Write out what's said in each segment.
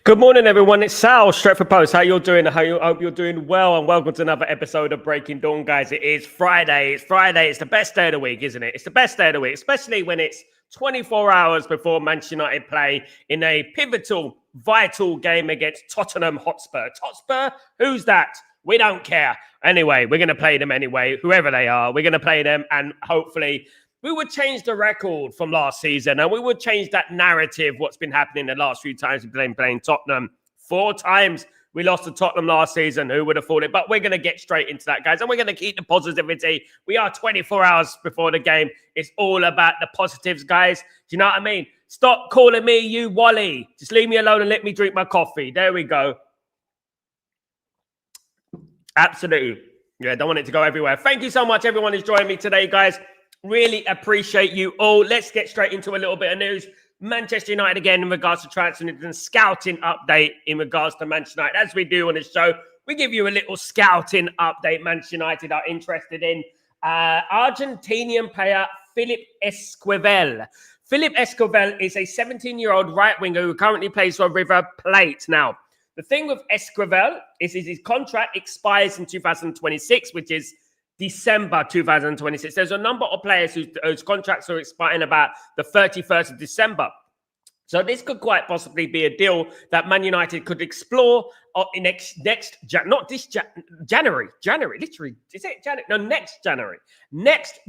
Good morning, everyone. It's Sal, Stretford Post. How you doing? Hope you're doing well, and welcome to another episode of Breaking Dawn, guys. It is Friday. It's Friday. It's the best day of the week, isn't it? It's the best day of the week, especially when it's 24 hours before Manchester United play in a pivotal, vital game against Tottenham Hotspur. Hotspur? Who's that? We don't care. Anyway, we're going to play them anyway, whoever they are. We're going to play them, and hopefully we would change the record from last season, and we would change that narrative, what's been happening the last few times we've been playing Tottenham. 4 times we lost to Tottenham last season. Who would have thought it? But we're going to get straight into that, guys, and we're going to keep the positivity. We are 24 hours before the game. It's all about the positives, guys. Do you know what I mean? Stop calling me you Wally. Just leave me alone and let me drink my coffee. There we go. Absolutely. Yeah, don't want it to go everywhere. Thank you so much, everyone who's joining me today, guys. Really appreciate you all. Let's get straight into a little bit of news. Manchester United again in regards to transfer and scouting update in regards to Manchester United. As we do on this show, we give you a little scouting update. Manchester United are interested in Argentinian player Philip Esquivel. Philip Esquivel is a 17-year-old right winger who currently plays for River Plate. Now, the thing with Esquivel is his contract expires in 2026, which is December 2026. There's a number of players whose contracts are expiring about the 31st of December. So this could quite possibly be a deal that Man United could explore next January. Literally, is it January? No, next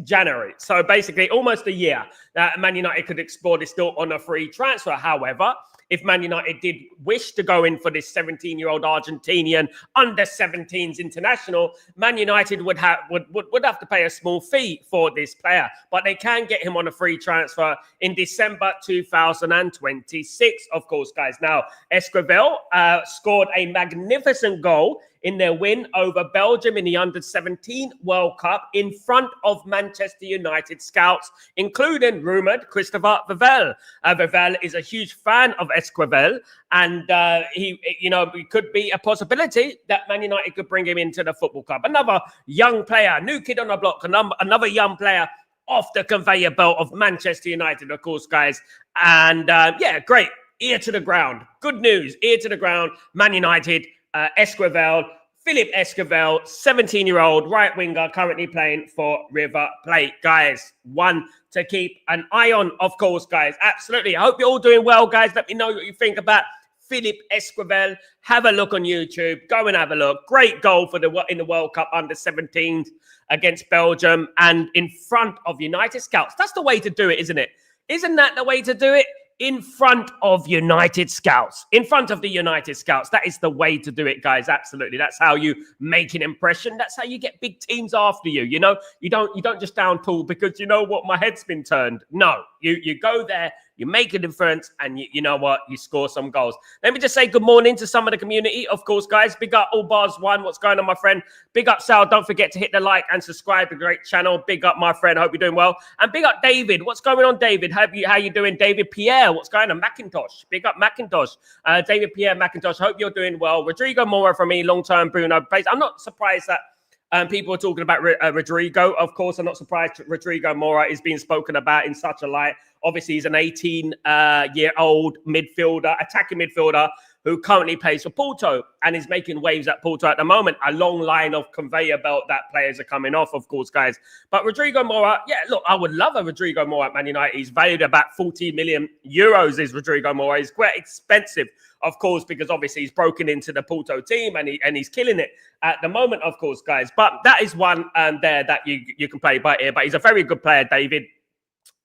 January. So basically almost a year that Man United could explore this deal on a free transfer. However, if Man United did wish to go in for this 17-year-old Argentinian under-17s international, Man United would have to pay a small fee for this player. But they can get him on a free transfer in December 2026, of course, guys. Now, Esquivel scored a magnificent goal in their win over Belgium in the Under-17 World Cup in front of Manchester United scouts, including rumoured Christopher Vivell. Vivell is a huge fan of Esquivel, and it could be a possibility that Man United could bring him into the football club. Another young player, new kid on the block, another young player off the conveyor belt of Manchester United, of course, guys. And great. Ear to the ground. Good news. Ear to the ground. Man United. Esquivel, Philip Esquivel, 17-year-old right winger, currently playing for River Plate. Guys, one to keep an eye on, of course, guys. Absolutely. I hope you're all doing well, guys. Let me know what you think about Philip Esquivel. Have a look on YouTube. Go and have a look. Great goal in the World Cup under-17s against Belgium and in front of United scouts. That's the way to do it, isn't it? Isn't that the way to do it? In front of United scouts, in front of the United scouts. That is the way to do it, guys. Absolutely. That's how you make an impression. That's how you get big teams after you. You know, you don't just down tool because you know what, my head's been turned. No, you go there, you make a difference, and you know what, you score some goals. Let me just say good morning to some of the community, of course, guys. Big up All Bars One. What's going on, my friend? Big up Sal. Don't forget to hit the like and subscribe to the great channel. Big up, my friend. Hope you're doing well. And big up David. What's going on, David? How you doing, David Pierre? What's going on, Macintosh? Big up Macintosh. David Pierre Macintosh. Hope you're doing well. Rodrigo Mora from me, long-term Bruno plays. I'm not surprised that people are talking about Rodrigo. Of course, I'm not surprised Rodrigo Mora is being spoken about in such a light. Obviously, he's an 18-year-old midfielder, attacking midfielder, who currently plays for Porto and is making waves at Porto at the moment. A long line of conveyor belt that players are coming off, of course, guys. But Rodrigo Mora, yeah, look, I would love a Rodrigo Mora at Man United. He's valued about 40 million euros, is Rodrigo Mora. He's quite expensive, of course, because obviously he's broken into the Porto team and he's killing it at the moment, of course, guys. But that is one there that you can play by ear. But he's a very good player, David.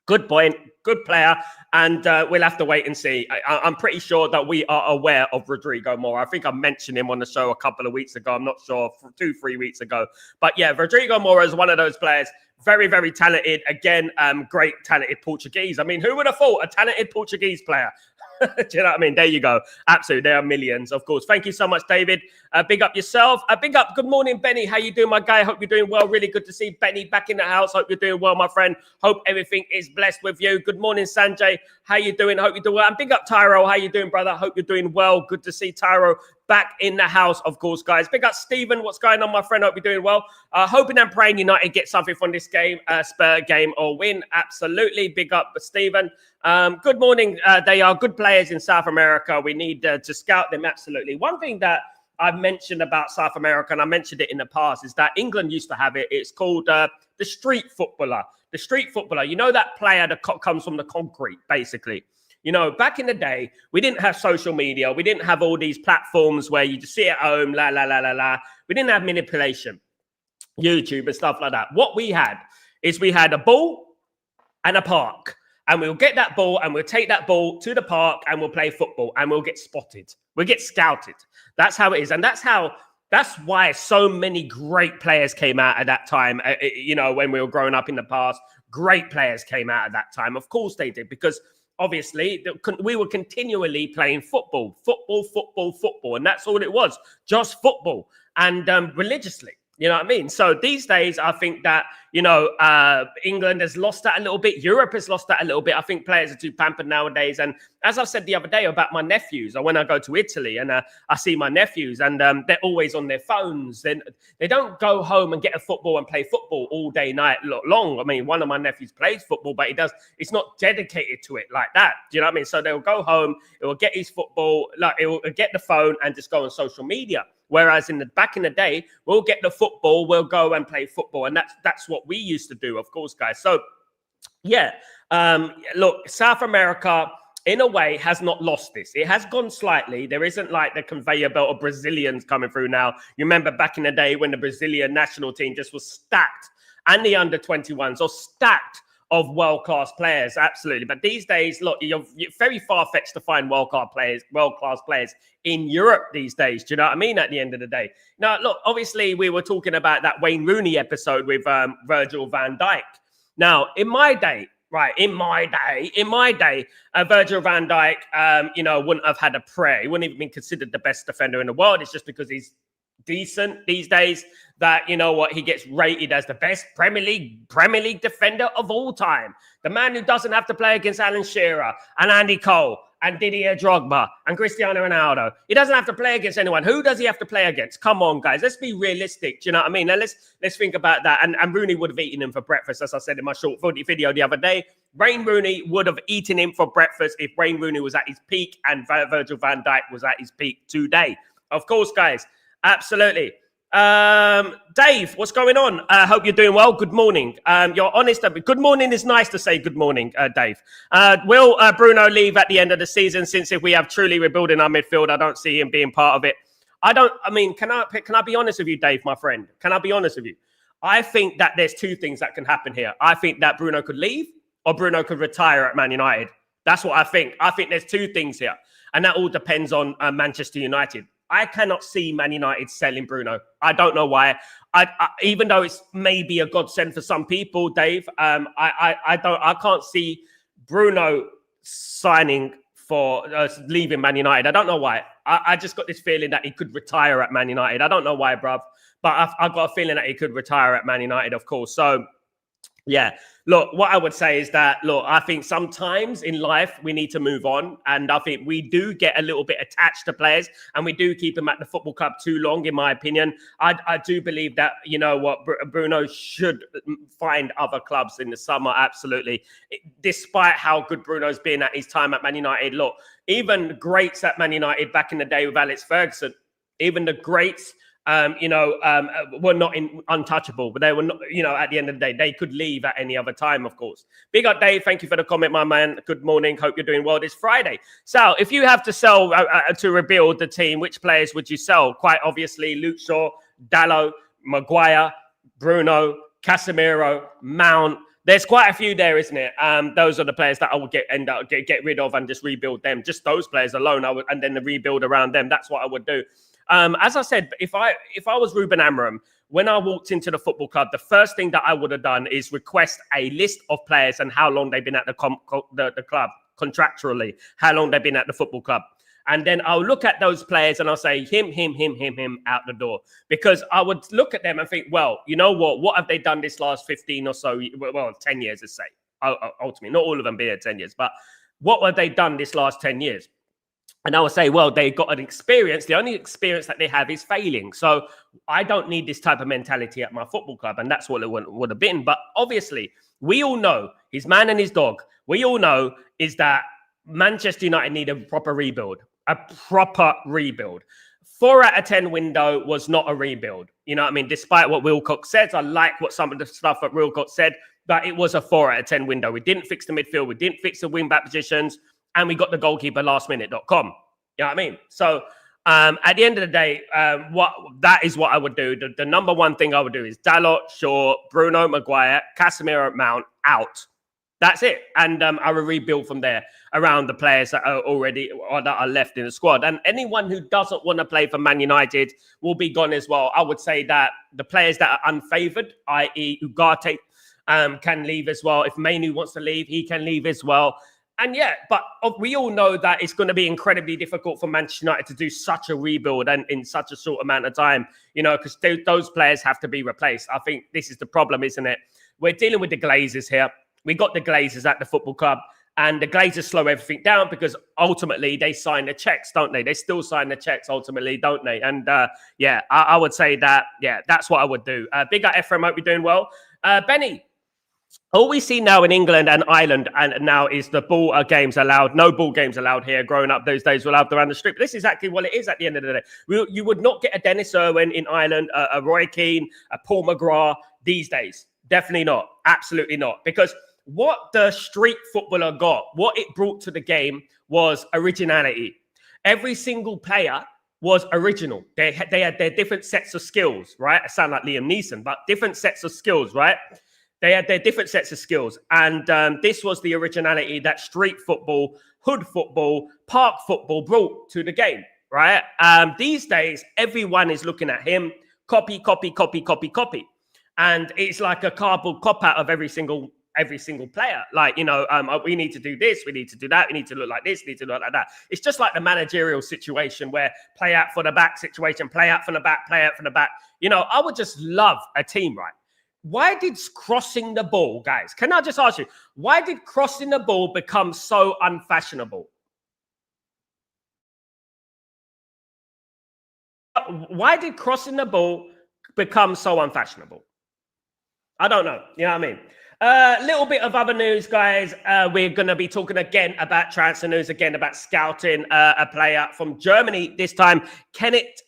Good point, good player, and we'll have to wait and see. I'm pretty sure that we are aware of Rodrigo Mora. I think I mentioned him on the show a couple of weeks ago. I'm not sure, 2-3 weeks ago. But yeah, Rodrigo Mora is one of those players, very, very talented. Again, great talented Portuguese. I mean, who would have thought a talented Portuguese player? Do you know what I mean? There you go. Absolutely. There are millions, of course. Thank you so much, David. Big up yourself. Big up. Good morning, Benny. How you doing, my guy? Hope you're doing well. Really good to see Benny back in the house. Hope you're doing well, my friend. Hope everything is blessed with you. Good morning, Sanjay. How you doing? Hope you're doing well. And big up, Tyro. How you doing, brother? Hope you're doing well. Good to see Tyro back in the house, of course, guys. Big up, Stephen. What's going on, my friend? Hope you're doing well. Hoping and praying United get something from this game, spur game or win. Absolutely. Big up, Stephen. Good morning. They are good players in South America. We need to scout them. Absolutely. One thing that I've mentioned about South America, and I mentioned it in the past, is that England used to have it. It's called the street footballer. The street footballer. You know that player that comes from the concrete, basically. You know, back in the day, we didn't have social media. We didn't have all these platforms where you just sit at home, la, la, la, la, la. We didn't have manipulation, YouTube and stuff like that. What we had is we had a ball and a park. And we'll get that ball and we'll take that ball to the park and we'll play football and we'll get spotted. We'll get scouted. That's how it is. And that's why so many great players came out at that time. You know, when we were growing up in the past, great players came out at that time. Of course they did, because obviously we were continually playing football. And that's all it was, just football, and religiously. You know what I mean? So these days, I think that, you know, England has lost that a little bit. Europe has lost that a little bit. I think players are too pampered nowadays. And as I said the other day about my nephews, or when I go to Italy and I see my nephews and they're always on their phones. Then they don't go home and get a football and play football all day, night long. I mean, one of my nephews plays football, but it's not dedicated to it like that. Do you know what I mean? So they'll go home, it will get his football, like it will get the phone and just go on social media. Whereas back in the day, we'll get the football, we'll go and play football. And that's what we used to do, of course, guys. So, yeah, look, South America, in a way, has not lost this. It has gone slightly. There isn't like the conveyor belt of Brazilians coming through now. You remember back in the day when the Brazilian national team just was stacked, and the under-21s are stacked of world-class players, absolutely. But these days, look, you're very far-fetched to find world-class players in Europe these days. Do you know what I mean? At the end of the day. Now, look, obviously, we were talking about that Wayne Rooney episode with Virgil van Dijk. Now, in my day, Virgil van Dijk, you know, wouldn't have had a prayer. He wouldn't even been considered the best defender in the world. It's just because he's decent these days that, you know what, he gets rated as the best Premier League defender of all time. The man who doesn't have to play against Alan Shearer and Andy Cole and Didier Drogba and Cristiano Ronaldo. He doesn't have to play against anyone. Who does he have to play against? Come on, guys. Let's be realistic. Do you know what I mean? Now, let's think about that. And Rooney would have eaten him for breakfast, as I said in my short video the other day. Wayne Rooney would have eaten him for breakfast if Wayne Rooney was at his peak and Virgil van Dijk was at his peak today. Of course, guys. Absolutely. Dave, what's going on? I hope you're doing well. Good morning. You're honest. Good morning is nice to say good morning, Dave. Will Bruno leave at the end of the season? Since if we have truly rebuilding our midfield, I don't see him being part of it. Can I be honest with you, Dave, my friend? Can I be honest with you? I think that there's two things that can happen here. I think that Bruno could leave or Bruno could retire at Man United. That's what I think. I think there's two things here. And that all depends on Manchester United. I cannot see Man United selling Bruno. I don't know why. Even though it's maybe a godsend for some people, Dave, I can't see Bruno signing for leaving Man United. I don't know why. I just got this feeling that he could retire at Man United. I don't know why, bruv, but I've got a feeling that he could retire at Man United, of course. So, yeah, look, what I would say is that, look, I think sometimes in life we need to move on. And I think we do get a little bit attached to players and we do keep them at the football club too long, in my opinion. I do believe that, you know what, Bruno should find other clubs in the summer, absolutely. Despite how good Bruno's been at his time at Man United, look, even greats at Man United back in the day with Alex Ferguson, even the greats, were not untouchable, but they were not, at the end of the day, they could leave at any other time, of course. Big up, Dave. Thank you for the comment, my man. Good morning. Hope you're doing well this Friday. Sal, if you have to sell to rebuild the team, which players would you sell? Quite obviously, Luke Shaw, Dalot, Maguire, Bruno, Casemiro, Mount. There's quite a few there, isn't it? Those are the players that I would get rid of and just rebuild them. Just those players alone, and then the rebuild around them. That's what I would do. As I said, if I was Ruben Amorim, when I walked into the football club, the first thing that I would have done is request a list of players and how long they've been at the club contractually, how long they've been at the football club. And then I'll look at those players and I'll say him out the door. Because I would look at them and think, well, you know what? What have they done this last 15 or so, 10 years, let's say, ultimately. Not all of them been here 10 years, but what have they done this last 10 years? And I would say, well, they got an experience. The only experience that they have is failing. So I don't need this type of mentality at my football club. And that's what it would have been. But obviously, we all know his man and his dog. We all know is that Manchester United need a proper rebuild. A proper rebuild. 4 out of 10 window was not a rebuild. You know what I mean? Despite what Wilcox says, I like what some of the stuff that Wilcox said, but it was a 4 out of 10 window. We didn't fix the midfield. We didn't fix the wing back positions. And we got the goalkeeper lastminute.com. You know what I mean? So at the end of the day, that is what I would do. The number one thing I would do is Dalot, Shaw, Bruno, Maguire, Casemiro, Mount out. That's it. And I will rebuild from there around the players that are already or that are left in the squad. And anyone who doesn't want to play for Man United will be gone as well. I would say that the players that are unfavoured, i.e. Ugarte, can leave as well. If Mainu wants to leave, he can leave as well. And yeah, but we all know that it's going to be incredibly difficult for Manchester United to do such a rebuild and in such a short amount of time, you know, because those players have to be replaced. I think this is the problem, isn't it? We're dealing with the Glazers here. We got the Glazers at the football club, and the Glazers slow everything down because ultimately they sign the checks, don't they? They still sign the checks ultimately, don't they? And yeah, I would say that, yeah, that's what I would do. Big up Ephraim, hope you're doing well. Benny. All we see now in England and Ireland and now is the ball games allowed. No ball games allowed here. Growing up those days, we're allowed around the strip. This is exactly what it is at the end of the day. You would not get a Dennis Irwin in Ireland, a Roy Keane, a Paul McGrath these days. Definitely not. Absolutely not. Because what the street footballer got, what it brought to the game was originality. Every single player was original. They had their different sets of skills, right? I sound like Liam Neeson, but different sets of skills, right? They had their different sets of skills. And this was the originality that street football, hood football, park football brought to the game, right? These days, everyone is looking at him, copy, copy, copy, copy, copy. And it's like a cardboard cop-out of every single player. Like, you know, we need to do this, we need to do that, we need to look like this, we need to look like that. It's just like the managerial situation where play out for the back situation, play out from the back, play out from the back. You know, I would just love a team, right? Why did crossing the ball, guys? Can I just ask you, why did crossing the ball become so unfashionable? Why did crossing the ball become so unfashionable? I don't know. You know what I mean? A little bit of other news, guys. We're going to be talking again about transfer news, again about scouting a player from Germany, this time, Kenneth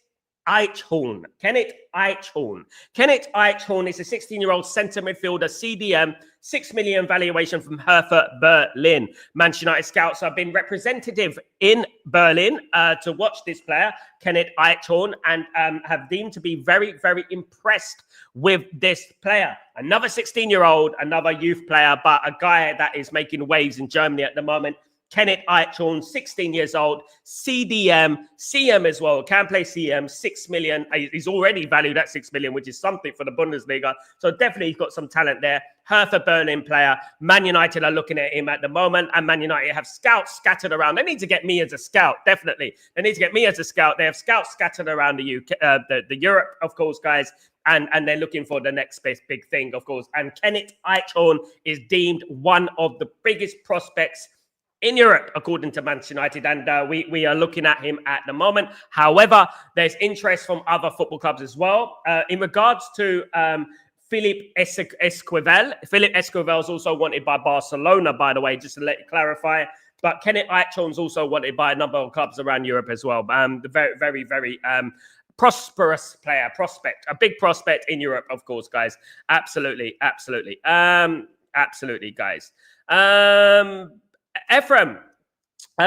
Eichhorn. Kenneth Eichhorn is a 16-year-old centre midfielder, CDM, 6 million valuation from Hertha Berlin. Manchester United scouts have been representative in Berlin to watch this player, Kenneth Eichhorn, and have deemed to be very, very impressed with this player. Another 16-year-old, another youth player, but a guy that is making waves in Germany at the moment. Kenneth Eichhorn, 16 years old, CDM, CM as well, can play CM, 6 million. He's already valued at 6 million, which is something for the Bundesliga. So definitely he's got some talent there. Hertha Berlin player. Man United are looking at him at the moment, and Man United have scouts scattered around. They need to get me as a scout, definitely. They need to get me as a scout. They have scouts scattered around the UK, the Europe, of course, guys. And they're looking for the next big thing, of course. And Kenneth Eichhorn is deemed one of the biggest prospects in Europe, according to Manchester United, and we are looking at him at the moment. However, there's interest from other football clubs as well. In regards to Philip Esquivel, Philip Esquivel is also wanted by Barcelona, by the way, just to let you clarify. But Kenneth Eichhorn is also wanted by a number of clubs around Europe as well. The very, very, very prosperous player, prospect, a big prospect in Europe, of course, guys. Absolutely, absolutely, absolutely, guys. Ephraim,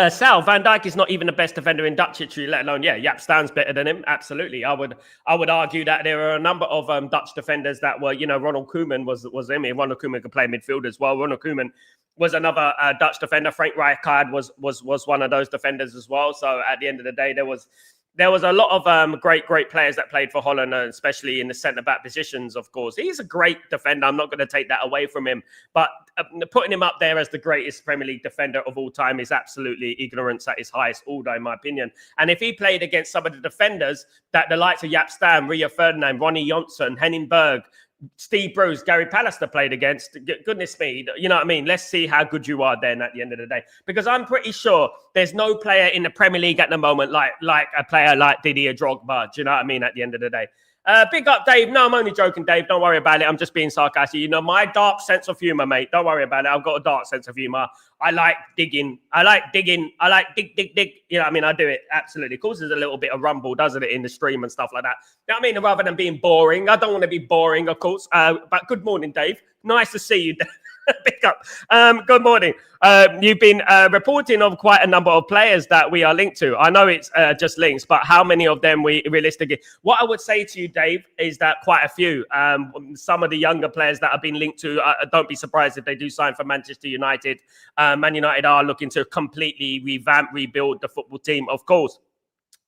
Sal, Van Dijk is not even the best defender in Dutch history, let alone, Jaap Stam's better than him. Absolutely. I would argue that there are a number of Dutch defenders that were, you know, Ronald Koeman was him. Ronald Koeman could play midfield as well. Ronald Koeman was another Dutch defender. Frank Rijkaard was one of those defenders as well. So at the end of the day, there was a lot of great players that played for Holland, especially in the centre-back positions, of course. He's a great defender. I'm not going to take that away from him. But putting him up there as the greatest Premier League defender of all time is absolutely ignorance at its highest order, in my opinion. And if he played against some of the defenders that the likes of Jaap Stam, Rio Ferdinand, Ronnie Johnson, Henning Berg, Steve Bruce, Gary Pallister played against. Goodness me, you know what I mean? Let's see how good you are then at the end of the day. Because I'm pretty sure there's no player in the Premier League at the moment like a player like Didier Drogba. Do you know what I mean? At the end of the day. Big up, Dave. No, I'm only joking, Dave. Don't worry about it. I'm just being sarcastic. You know, my dark sense of humor, mate. Don't worry about it. I've got a dark sense of humor. I like digging. I like dig. You know what I mean? I do it. Absolutely. Of course, there's a little bit of rumble, doesn't it, in the stream and stuff like that. You know what I mean? Rather than being boring. I don't want to be boring, of course. But good morning, Dave. Nice to see you, Dave. Pick up. Good morning. You've been reporting of quite a number of players that we are linked to. I know it's just links, but how many of them we realistically? What I would say to you, Dave, is that quite a few. Some of the younger players that have been linked to, don't be surprised if they do sign for Manchester United. Man United are looking to completely rebuild the football team, of course.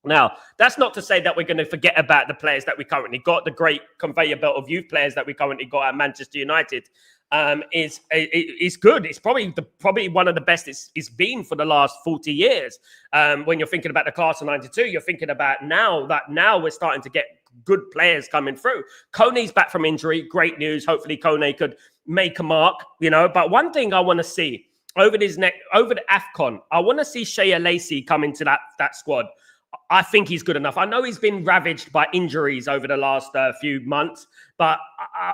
Now, that's not to say that we're going to forget about the players that we currently got, the great conveyor belt of youth players that we currently got at Manchester United. Is good. It's probably one of the best it's been for the last 40 years. When you're thinking about the class of 92, you're thinking about now we're starting to get good players coming through. Kone's back from injury. Great news. Hopefully Kone could make a mark, you know. But one thing I want to see over the AFCON, I want to see Shea Lacey come into that squad. I think he's good enough. I know he's been ravaged by injuries over the last few months, but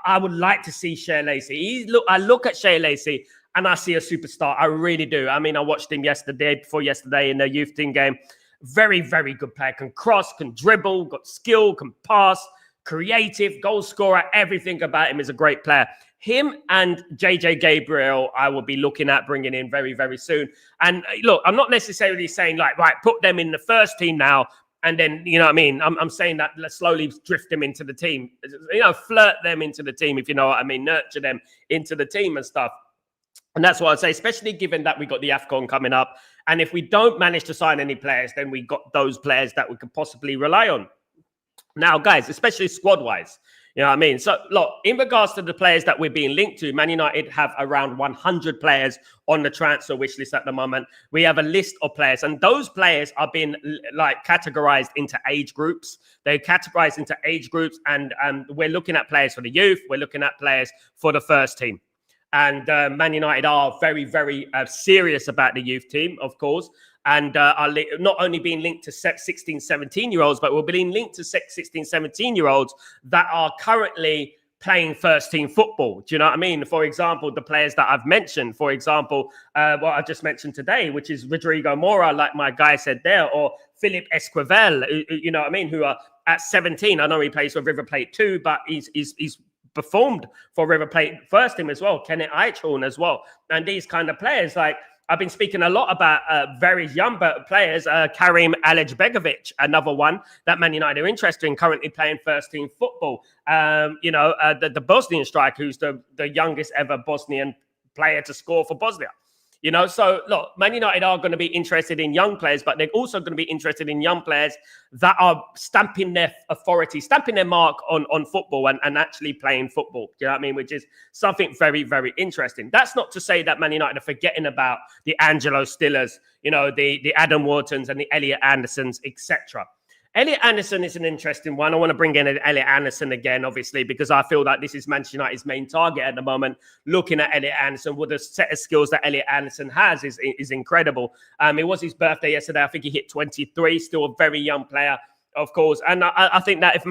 I would like to see Shea Lacey. I look at Shea Lacey and I see a superstar. I really do. I mean, I watched him before yesterday in the youth team game. Very, very good player. Can cross, can dribble, got skill, can pass, creative, goal scorer. Everything about him is a great player. Him and JJ Gabriel, I will be looking at bringing in very, very soon. And look, I'm not necessarily saying like, right, put them in the first team now. And then, you know what I mean? I'm saying that let's slowly drift them into the team. You know, flirt them into the team, if you know what I mean. Nurture them into the team and stuff. And that's what I'd say, especially given that we got the AFCON coming up. And if we don't manage to sign any players, then we got those players that we could possibly rely on. Now, guys, especially squad-wise, you know what I mean? So, look, in regards to the players that we're being linked to, Man United have around 100 players on the transfer wish list at the moment. We have a list of players, and those players are being like categorized into age groups. They're categorized into age groups, and we're looking at players for the youth. We're looking at players for the first team. And Man United are very, very serious about the youth team, of course. And are not only being linked to 16, 17-year-olds, but we're being linked to 16, 17-year-olds that are currently playing first-team football. Do you know what I mean? For example, the players that I've mentioned, for example, what I just mentioned today, which is Rodrigo Mora, like my guy said there, or Philip Esquivel, you know what I mean, who are at 17. I know he plays for River Plate too, but he's performed for River Plate first team as well, Kenneth Eichhorn as well. And these kind of players, like, I've been speaking a lot about very young players, Karim Alejbegovic, another one that Man United are interested in, currently playing first-team football. The Bosnian striker, who's the youngest ever Bosnian player to score for Bosnia. You know, so look, Man United are going to be interested in young players, but they're also going to be interested in young players that are stamping their authority, stamping their mark on football and actually playing football. You know what I mean? Which is something very, very interesting. That's not to say that Man United are forgetting about the Angelo Stillers, you know, the Adam Whartons and the Elliot Andersons, etc. Elliot Anderson is an interesting one. I want to bring in Elliot Anderson again, obviously, because I feel that this is Manchester United's main target at the moment. Looking at Elliot Anderson, with the set of skills that Elliot Anderson has is incredible. It was his birthday yesterday. I think he hit 23, still a very young player, of course. And I think that if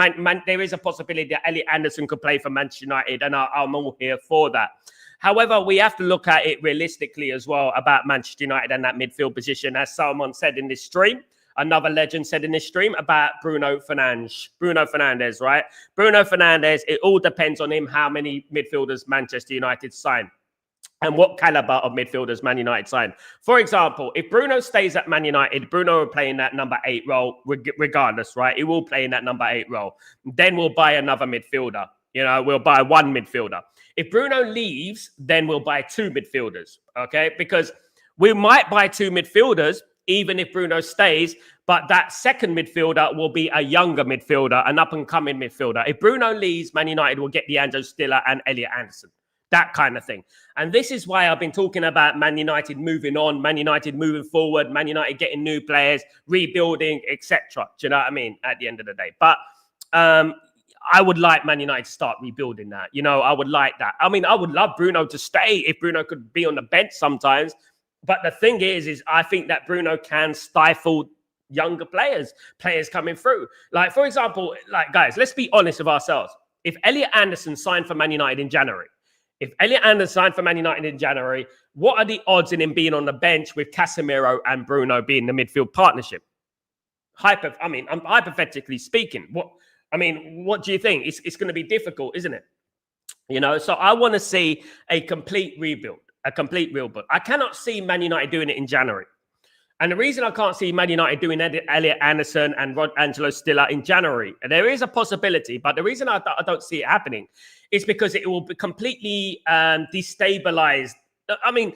there is a possibility that Elliot Anderson could play for Manchester United, and I'm all here for that. However, we have to look at it realistically as well about Manchester United and that midfield position. As someone said in this stream, another legend said in this stream about Bruno Fernandes, right? Bruno Fernandes, it all depends on him how many midfielders Manchester United sign and what caliber of midfielders Man United sign. For example, if Bruno stays at Man United, Bruno will play in that number 8 role regardless, right? He will play in that number 8 role. Then we'll buy another midfielder. You know, we'll buy one midfielder. If Bruno leaves, then we'll buy 2 midfielders, okay? Because we might buy 2 midfielders, even if Bruno stays, but that second midfielder will be a younger midfielder, an up-and-coming midfielder. If Bruno leaves, Man United will get D'Angelo Stiller and Elliot Anderson, that kind of thing. And this is why I've been talking about Man United moving on, Man United moving forward, Man United getting new players, rebuilding, etc. Do you know what I mean? At the end of the day. But I would like Man United to start rebuilding that. I would like that. I mean, I would love Bruno to stay if Bruno could be on the bench sometimes. But the thing is I think that Bruno can stifle younger players coming through. Like, for example, guys, let's be honest with ourselves. If Elliot Anderson signed for Man United in January, what are the odds in him being on the bench with Casemiro and Bruno being the midfield partnership? I'm hypothetically speaking. What do you think? It's going to be difficult, isn't it? So I want to see a complete rebuild. I cannot see Man United doing it in January. And the reason I can't see Man United doing Elliot Anderson and Angelo Stiller in January, and there is a possibility, but the reason I don't see it happening is because it will be completely destabilized. I mean,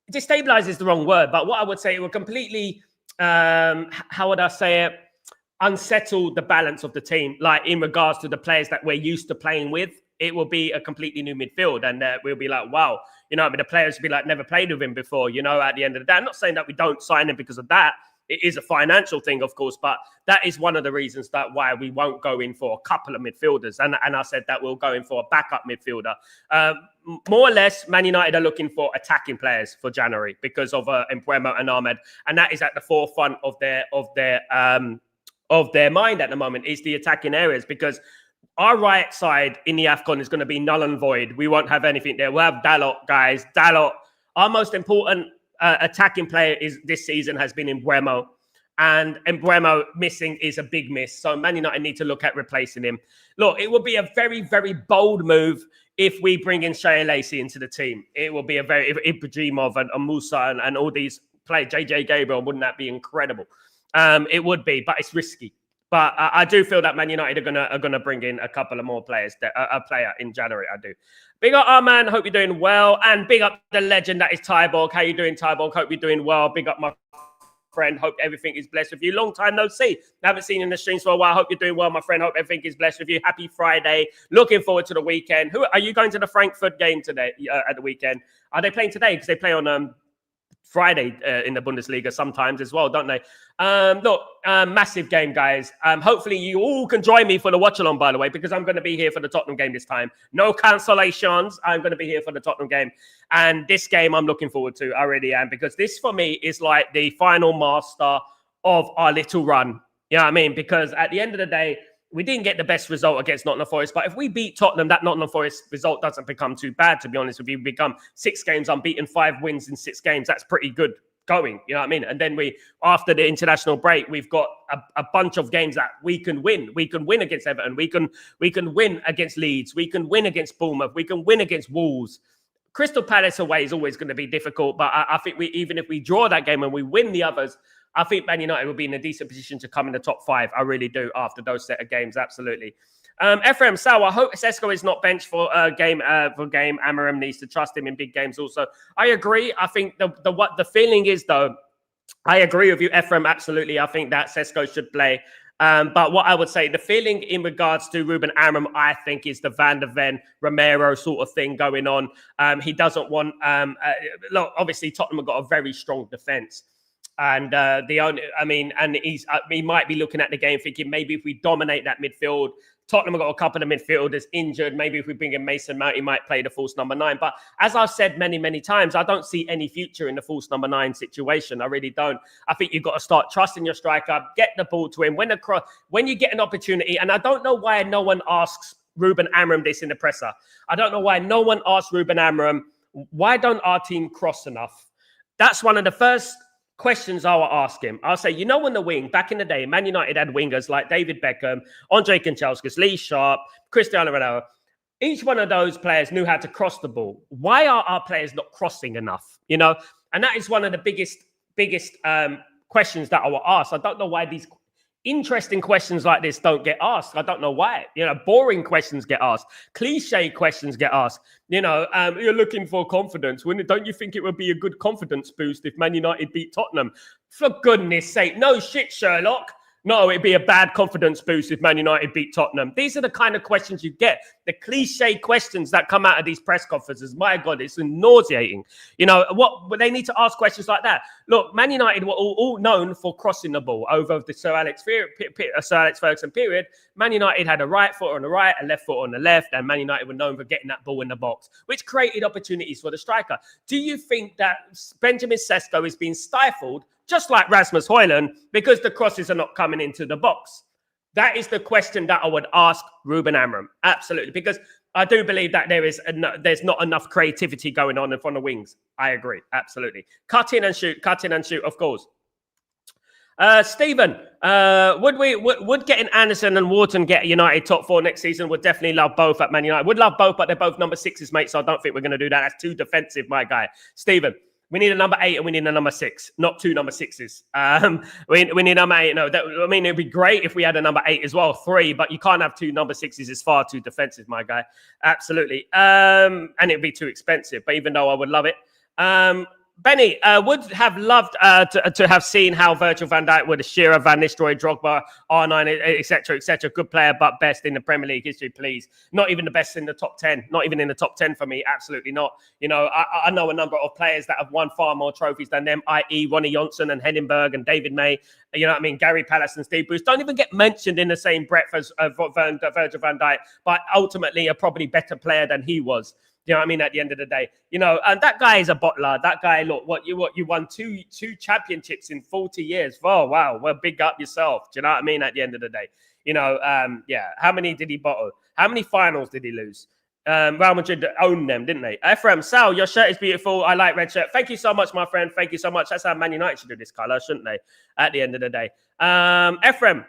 destabilize is the wrong word, but what I would say, it will completely, how would I say it, unsettle the balance of the team, like in regards to the players that we're used to playing with. It will be a completely new midfield, and we'll be like, wow, the players will be like, never played with him before, at the end of the day. I'm not saying that we don't sign him because of that. It is a financial thing, of course, but that is one of the reasons that why we won't go in for a couple of midfielders. And I said that we'll go in for a backup midfielder. More or less, Man United are looking for attacking players for January because of Mbeumo and Ahmed, and that is at the forefront of their mind at the moment, is the attacking areas, because our right side in the AFCON is going to be null and void. We won't have anything there. We'll have Dalot, guys. Dalot, our most important attacking player this season has been Mbeumo. And Mbeumo missing is a big miss. So Man United need to look at replacing him. Look, it would be a very, very bold move if we bring in Shea Lacey into the team. It will be a very, Ibrahimov and Musa and all these players, JJ Gabriel, wouldn't that be incredible? It would be, but it's risky. But I do feel that Man United are gonna bring in a couple of more players, a player in January. I do. Big up our man. Hope you're doing well, and big up the legend that is Tyborg. How you doing, Tyborg? Hope you're doing well. Big up my friend. Hope everything is blessed with you. Long time no see. Haven't seen you in the streams for a while. Hope you're doing well, my friend. Hope everything is blessed with you. Happy Friday. Looking forward to the weekend. Who are you going to the Frankfurt game today? At the weekend? Are they playing today? Because they play on Friday in the Bundesliga sometimes as well, don't they? Massive game, guys. Hopefully you all can join me for the watch-along, by the way, because I'm going to be here for the Tottenham game this time. No cancellations. I'm going to be here for the Tottenham game. And this game I'm looking forward to. I really am, because this for me is like the final master of our little run. You know what I mean? Because at the end of the day, we didn't get the best result against Nottingham Forest, but if we beat Tottenham, that Nottingham Forest result doesn't become too bad, to be honest with you. We become 6 games unbeaten, 5 wins in 6 games. That's pretty good going, you know what I mean? And then after the international break, we've got a bunch of games that we can win. We can win against Everton. We can win against Leeds. We can win against Bournemouth. We can win against Wolves. Crystal Palace away is always going to be difficult, but I think even if we draw that game and we win the others, I think Man United will be in a decent position to come in the top 5. I really do after those set of games. Absolutely. Ephraim Sal, I hope Sesko is not benched for game. Amarim needs to trust him in big games also. I agree. I think what the feeling is, though, I agree with you, Ephraim. Absolutely. I think that Sesko should play. But what I would say, the feeling in regards to Ruben Amorim, I think, is the Van der Ven, Romero sort of thing going on. He doesn't want... look, obviously, Tottenham have got a very strong defence. And he might be looking at the game thinking maybe if we dominate that midfield, Tottenham have got a couple of midfielders injured. Maybe if we bring in Mason Mount, he might play the false number 9. But as I've said many, many times, I don't see any future in the false number 9 situation. I really don't. I think you've got to start trusting your striker, get the ball to him when you get an opportunity. And I don't know why no one asks Ruben Amorim this in the presser. I don't know why no one asks Ruben Amorim, why don't our team cross enough? That's one of the first questions I will ask him. I'll say, on the wing, back in the day, Man United had wingers like David Beckham, Andre Kanchelskis, Lee Sharp, Cristiano Ronaldo. Each one of those players knew how to cross the ball. Why are our players not crossing enough? And that is one of the biggest questions that I will ask. I don't know why these interesting questions like this don't get asked. I don't know why. Boring questions get asked. Cliche questions get asked. You're looking for confidence. Don't you think it would be a good confidence boost if Man United beat Tottenham? For goodness sake, no shit, Sherlock. No, it'd be a bad confidence boost if Man United beat Tottenham. These are the kind of questions you get. The cliche questions that come out of these press conferences. My God, it's nauseating. You know, what they need to ask questions like that. Look, Man United were all known for crossing the ball over the Sir Alex Ferguson period. Man United had a right foot on the right, a left foot on the left, and Man United were known for getting that ball in the box, which created opportunities for the striker. Do you think that Benjamin Sesko is being stifled, just like Rasmus Højlund, because the crosses are not coming into the box? That is the question that I would ask Ruben Amorim. Absolutely. Because I do believe that there's not enough creativity going on in front of wings. I agree. Absolutely. Cut in and shoot, of course. Stephen, would getting Anderson and Wharton get United top 4 next season? Would definitely love both at Man United. Would love both, but they're both number 6s, mate. So I don't think we're going to do that. That's too defensive, my guy. Stephen. We need a number 8 and we need a number 6, not 2 number 6s. We need number 8. No, it'd be great if we had a number 8 as well, 3, but you can't have 2 number 6s. It's far too defensive, my guy. Absolutely. And it'd be too expensive, but even though I would love it. Benny, would have loved to have seen how Virgil van Dijk would have Shearer, Van Nistelrooy, Drogba, R9, etc., etc. Good player, but best in the Premier League history, please. Not even the best in the top 10. Not even in the top 10 for me. Absolutely not. You know, I know a number of players that have won far more trophies than them, i.e. Ronnie Johnson and Heddenberg and David May. You know what I mean? Gary Palace and Steve Bruce don't even get mentioned in the same breath as Virgil van Dijk, but ultimately a probably better player than he was. You know what I mean? At the end of the day, you know, and that guy is a bottler. That guy, look, you won two championships in 40 years. Oh, wow. Well, big up yourself. Do you know what I mean? At the end of the day, you know, yeah. How many did he bottle? How many finals did he lose? Real Madrid owned them, didn't they? Ephraim, Sal, your shirt is beautiful. I like red shirt. Thank you so much, my friend. Thank you so much. That's how Man United should do this color, shouldn't they? At the end of the day. Ephraim.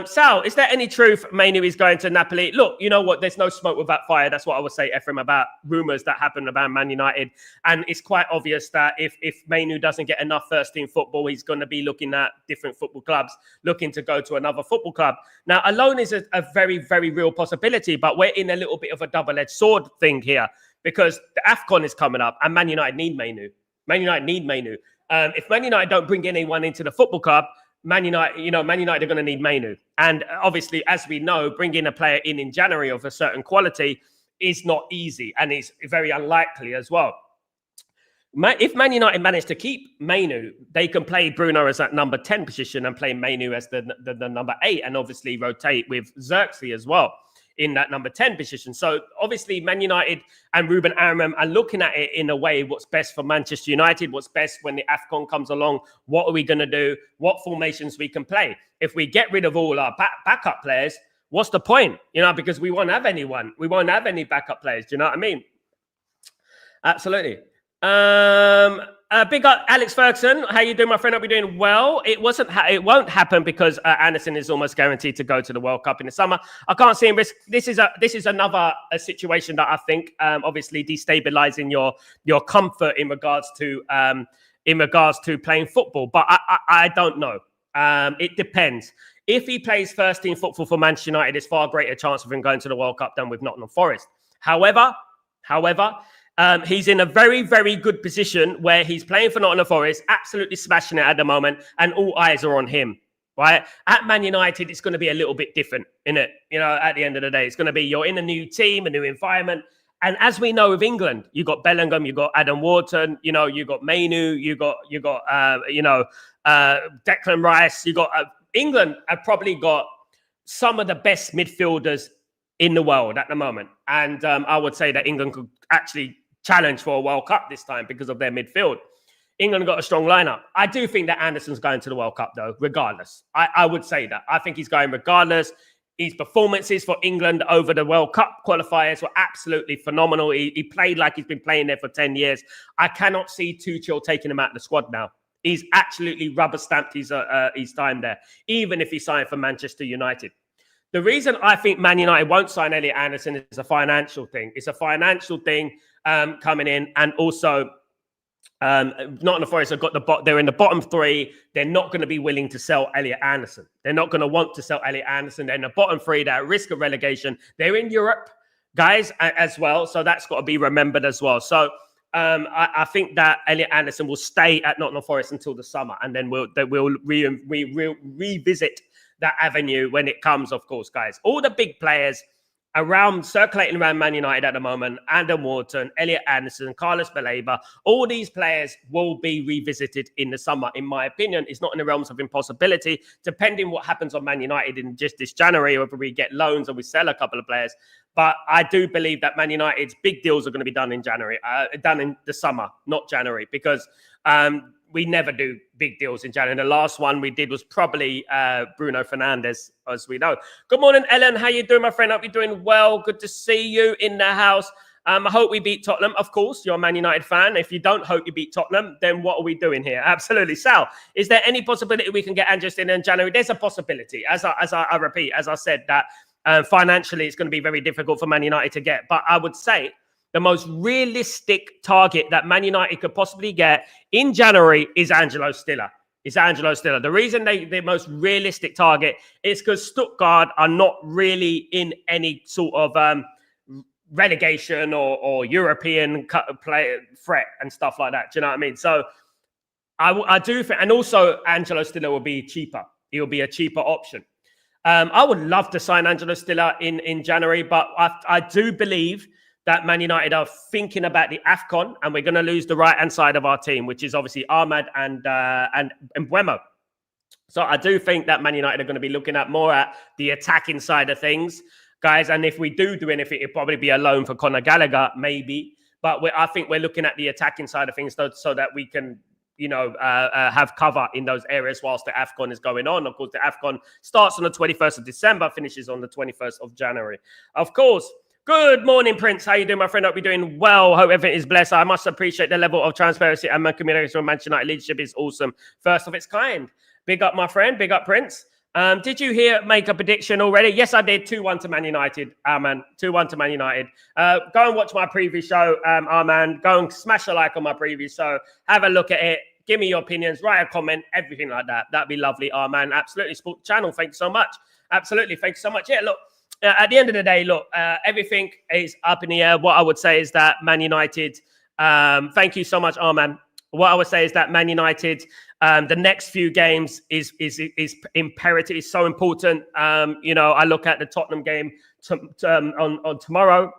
Sal, is there any truth Mainu is going to Napoli? Look, you know what? There's no smoke without fire. That's what I would say, Ephraim, about rumours that happen about Man United. And it's quite obvious that if Mainu doesn't get enough first-team football, he's going to be looking at different football clubs, looking to go to another football club. Now, a loan is a very, very real possibility, but we're in a little bit of a double-edged sword thing here because the AFCON is coming up and Man United need Mainu. Man United need Mainu. If Man United don't bring anyone into the football club, Man United are going to need Mainu. And obviously, as we know, bringing a player in January of a certain quality is not easy and is very unlikely as well. If Man United manage to keep Mainu, they can play Bruno as that number 10 position and play Mainu as the number 8 and obviously rotate with Xerxes as well in that number 10 position. So obviously Man United and Ruben Amorim are looking at it in a way, what's best for Manchester United, what's best when the AFCON comes along, what are we going to do, what formations we can play. If we get rid of all our backup players, what's the point? You know, because we won't have anyone. We won't have any backup players. Do you know what I mean? Absolutely. Big up Alex Ferguson. How you doing, my friend? Hope you're doing well. It won't happen because Anderson is almost guaranteed to go to the World Cup in the summer. I can't see him risk. This is another situation that I think obviously destabilizing your comfort in regards to playing football. But I don't know. It depends. If he plays first team football for Manchester United, there's far greater chance of him going to the World Cup than with Nottingham Forest. However, he's in a very, very good position where he's playing for Nottingham Forest, absolutely smashing it at the moment, and all eyes are on him, right? At Man United, it's going to be a little bit different, innit? You know, at the end of the day, it's going to be you're in a new team, a new environment. And as we know with England, you got Bellingham, you got Adam Wharton, you know, you got Mainu, you got Declan Rice, you got England have probably got some of the best midfielders in the world at the moment. And I would say that England could actually challenge for a World Cup this time because of their midfield. England got a strong lineup. I do think that Anderson's going to the World Cup, though, regardless. I would say that. I think he's going regardless. His performances for England over the World Cup qualifiers were absolutely phenomenal. He played like he's been playing there for 10 years. I cannot see Tuchel taking him out of the squad now. He's absolutely rubber-stamped his time there, even if he signed for Manchester United. The reason I think Man United won't sign Elliot Anderson is a financial thing. It's a financial thing coming in. And also, Nottingham Forest have got they're in the bottom 3. They're not going to be willing to sell Elliot Anderson. They're not going to want to sell Elliot Anderson. They're in the bottom 3. They're at risk of relegation. They're in Europe, guys, as well. So that's got to be remembered as well. So I think that Elliot Anderson will stay at Nottingham Forest until the summer, and then we'll revisit that avenue when it comes, of course, guys. All the big players circulating around Man United at the moment, Adam Wharton, Elliot Anderson, Carlos Baleba, all these players will be revisited in the summer, in my opinion. It's not in the realms of impossibility, depending what happens on Man United in just this January, or if we get loans or we sell a couple of players. But I do believe that Man United's big deals are going to be done in January, done in the summer, not January, because we never do big deals in January. The last one we did was probably Bruno Fernandes, as we know. Good morning, Ellen. How you doing, my friend? Hope you're doing well. Good to see you in the house. I hope we beat Tottenham. Of course, you're a Man United fan. If you don't hope you beat Tottenham, then what are we doing here? Absolutely. Sal, is there any possibility we can get Andros in January? There's a possibility. As I repeat, as I said, that financially it's going to be very difficult for Man United to get. But I would say the most realistic target that Man United could possibly get in January is Angelo Stiller. The reason the most realistic target is because Stuttgart are not really in any sort of relegation or European play threat and stuff like that. Do you know what I mean? So I do think, and also Angelo Stiller will be cheaper. He will be a cheaper option. I would love to sign Angelo Stiller in January, but I do believe that Man United are thinking about the AFCON, and we're going to lose the right-hand side of our team, which is obviously Ahmad and Mbeumo. So I do think that Man United are going to be looking at more at the attacking side of things, guys. And if we do anything, it'll probably be a loan for Conor Gallagher, maybe. But I think we're looking at the attacking side of things so that we can, have cover in those areas whilst the AFCON is going on. Of course, the AFCON starts on the 21st of December, finishes on the 21st of January. Of course. Good morning, Prince. How you doing, my friend? Hope you're doing well. Hope everything is blessed. I must appreciate the level of transparency and communication from Manchester United leadership is awesome. First of its kind. Big up, my friend. Big up, Prince. Did you make a prediction already? Yes, I did. 2-1 to Man United. Arman. 2-1 to Man United. Go and watch my previous show, Arman. Go and smash a like on my previous show. Have a look at it. Give me your opinions. Write a comment. Everything like that. That'd be lovely, Arman. Absolutely. Support the channel. Thanks so much. Absolutely. Thanks so much. Yeah, look. At the end of the day, look, everything is up in the air. What I would say is that Man United, thank you so much, Arman. What I would say is that Man United, the next few games is imperative, is so important. I look at the Tottenham game on tomorrow,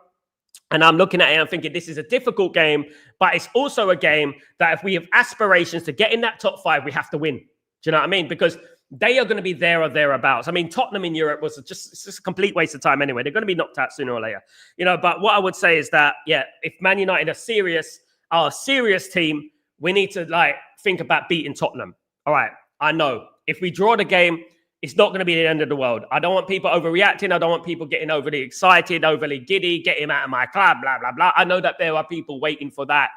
and I'm looking at it and I'm thinking this is a difficult game, but it's also a game that if we have aspirations to get in that top 5, we have to win. Do you know what I mean? Because they are going to be there or thereabouts. I mean, Tottenham in Europe it's just a complete waste of time anyway. They're going to be knocked out sooner or later. But what I would say is that, if Man United are a serious team, we need to think about beating Tottenham. All right, I know. If we draw the game, it's not going to be the end of the world. I don't want people overreacting. I don't want people getting overly excited, overly giddy, get him out of my club, blah, blah, blah. I know that there are people waiting for that.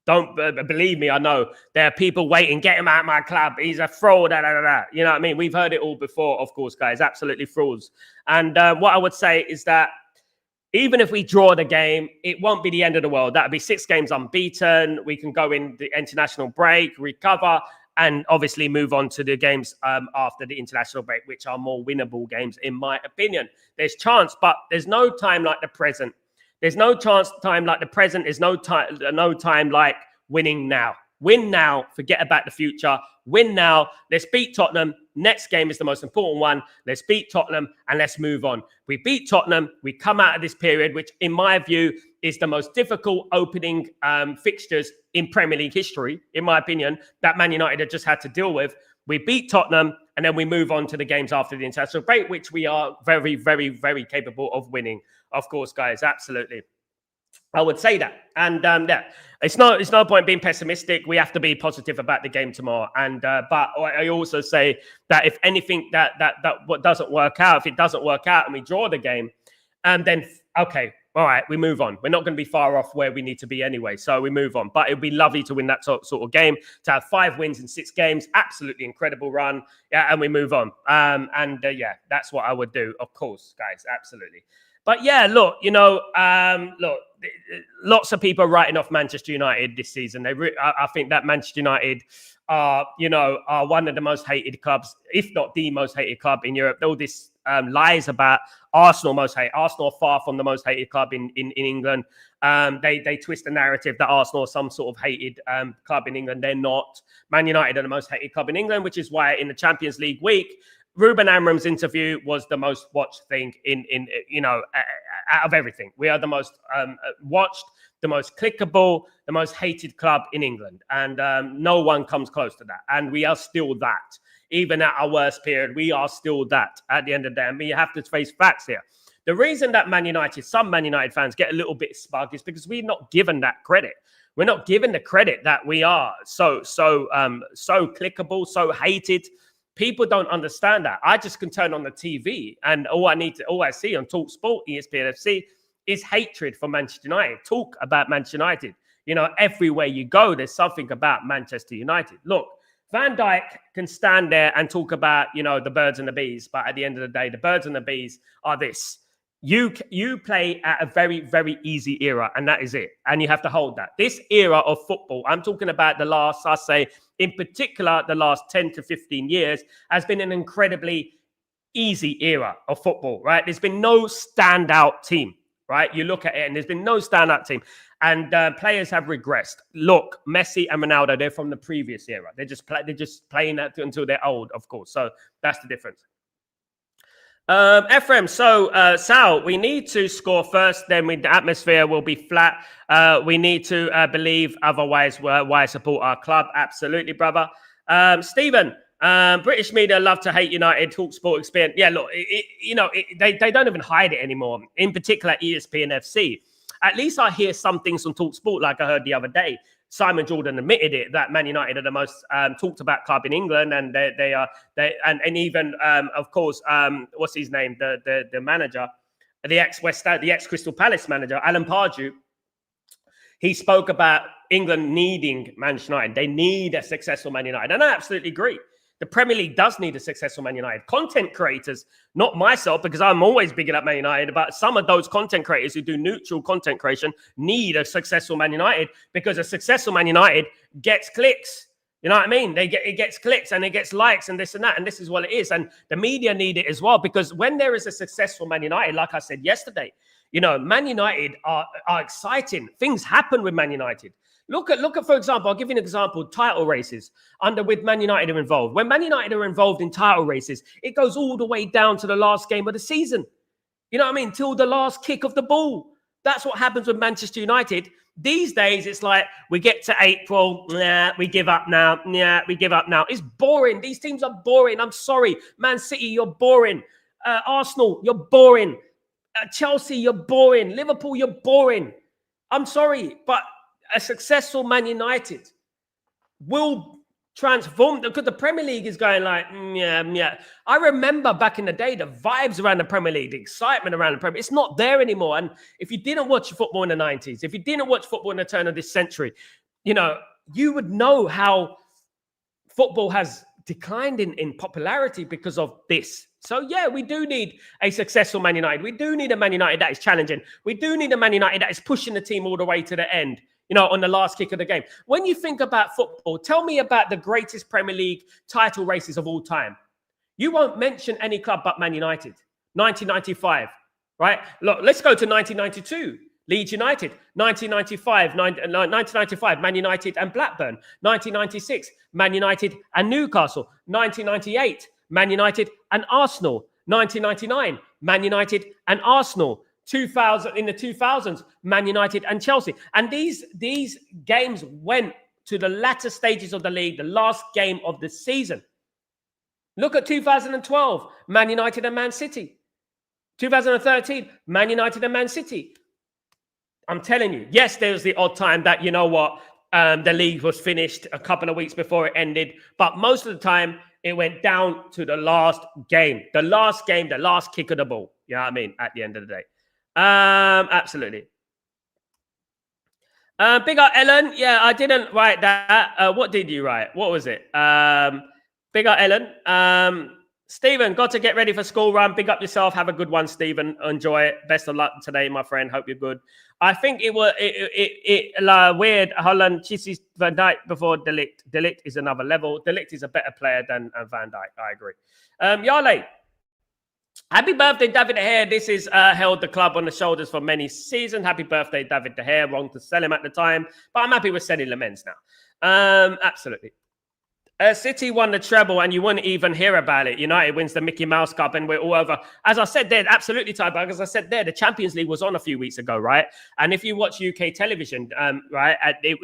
Don't believe me. I know there are people waiting. Get him out of my club. He's a fraud. Da, da, da, da. You know what I mean? We've heard it all before, of course, guys. Absolutely frauds. And what I would say is that even if we draw the game, it won't be the end of the world. That'll be 6 games unbeaten. We can go in the international break, recover, and obviously move on to the games after the international break, which are more winnable games, in my opinion. There's chance, but there's no time like the present. There's no time like the present. There's no time like winning now. Win now. Forget about the future. Win now. Let's beat Tottenham. Next game is the most important one. Let's beat Tottenham and let's move on. We beat Tottenham. We come out of this period, which in my view is the most difficult opening fixtures in Premier League history, in my opinion, that Man United have just had to deal with. We beat Tottenham and then we move on to the games after the international break, which we are very, very, very capable of winning. Of course, guys, absolutely. I would say that. And it's no point being pessimistic. We have to be positive about the game tomorrow. And but I also say that if anything that what doesn't work out, if it doesn't work out and we draw the game, then okay, all right, we move on. We're not going to be far off where we need to be anyway, so we move on. But it would be lovely to win that sort of game, to have 5 wins in 6 games, absolutely incredible run, and we move on. That's what I would do, of course, guys, absolutely. But look, lots of people are writing off Manchester United this season. I think that Manchester United are one of the most hated clubs, if not the most hated club in Europe. All this lies about Arsenal most hated. Arsenal are far from the most hated club in England. They twist the narrative that Arsenal are some sort of hated club in England. They're not. Man United are the most hated club in England, which is why in the Champions League week, Ruben Amram's interview was the most watched thing out of everything. We are the most watched, the most clickable, the most hated club in England. And no one comes close to that. And we are still that. Even at our worst period, we are still that at the end of the day. And we have to face facts here. The reason that some Man United fans get a little bit smug is because we're not given that credit. We're not given the credit that we are so clickable, so hated. People don't understand that. I just can turn on the TV and all I see on TalkSport, ESPN FC is hatred for Manchester United. Talk about Manchester United. Everywhere you go, there's something about Manchester United. Look, Van Dijk can stand there and talk about, the birds and the bees. But at the end of the day, the birds and the bees are this. You play at a very, very easy era, and that is it. And you have to hold that. This era of football, I'm talking about the last, in particular, the last 10 to 15 years, has been an incredibly easy era of football, right? There's been no standout team, right? You look at it, and there's been no standout team. And players have regressed. Look, Messi and Ronaldo, they're from the previous era. They're just playing that until they're old, of course. So that's the difference. Ephraim, so Sal, we need to score first, then the atmosphere will be flat. We need to believe, otherwise, why support our club? Absolutely, brother. Stephen, British media love to hate United, TalkSport experience. Yeah, look, they don't even hide it anymore. In particular, ESPN FC. At least I hear some things on TalkSport, like I heard the other day. Simon Jordan admitted it that Man United are the most talked about club in England, and they even of course what's his name, the manager, the ex Crystal Palace manager, Alan Pardew. He spoke about England needing Manchester United. They need a successful Man United, and I absolutely agree. The Premier League does need a successful Man United. Content creators, not myself, because I'm always bigging up Man United, but some of those content creators who do neutral content creation need a successful Man United, because a successful Man United gets clicks. You know what I mean? It gets clicks and it gets likes and this and that, and this is what it is. And the media need it as well, because when there is a successful Man United, like I said yesterday, Man United are exciting. Things happen with Man United. Look at, for example, I'll give you an example, title races with Man United are involved. When Man United are involved in title races, it goes all the way down to the last game of the season. You know what I mean? Till the last kick of the ball. That's what happens with Manchester United. These days, it's like, we get to April, we give up now. We give up now. It's boring. These teams are boring. I'm sorry. Man City, you're boring. Arsenal, you're boring. Chelsea, you're boring. Liverpool, you're boring. I'm sorry, but a successful Man United will transform, because the Premier League is going like, yeah. I remember back in the day, the vibes around the Premier League, the excitement around the Premier League, it's not there anymore. And if you didn't watch football in the 90s, if you didn't watch football in the turn of this century, you would know how football has declined in popularity because of this. So, yeah, we do need a successful Man United. We do need a Man United that is challenging. We do need a Man United that is pushing the team all the way to the end, on the last kick of the game. When you think about football, tell me about the greatest Premier League title races of all time. You won't mention any club but Man United. 1995, right? Look, let's go to 1992. Leeds United. 1995, Man United and Blackburn. 1996, Man United and Newcastle. 1998, Man United and Arsenal. 1999, Man United and Arsenal. 2000, in the 2000s, Man United and Chelsea. And these games went to the latter stages of the league, the last game of the season. Look at 2012, Man United and Man City. 2013, Man United and Man City. I'm telling you, yes, there was the odd time that, the league was finished a couple of weeks before it ended. But most of the time, it went down to the last game. The last kick of the ball. You know what I mean? At the end of the day. Absolutely. Big up, Ellen. Yeah, I didn't write that. What did you write? What was it? Big up, Ellen. Stephen, got to get ready for school run. Big up yourself. Have a good one, Stephen. Enjoy it. Best of luck today, my friend. Hope you're good. I think it was weird. Holland, Chissy, Van Dijk before De Ligt. De Ligt is another level. De Ligt is a better player than Van Dijk. I agree. Yale. Happy birthday, David De Gea. This is held the club on the shoulders for many seasons. Happy birthday, David De Gea. Wrong to sell him at the time, but I'm happy with selling Lamens now. Absolutely. City won the treble and you wouldn't even hear about it. United wins the Mickey Mouse Cup and we're all over. As I said there, absolutely, Tyberg. As I said there, the Champions League was on a few weeks ago, right? And if you watch UK television, right,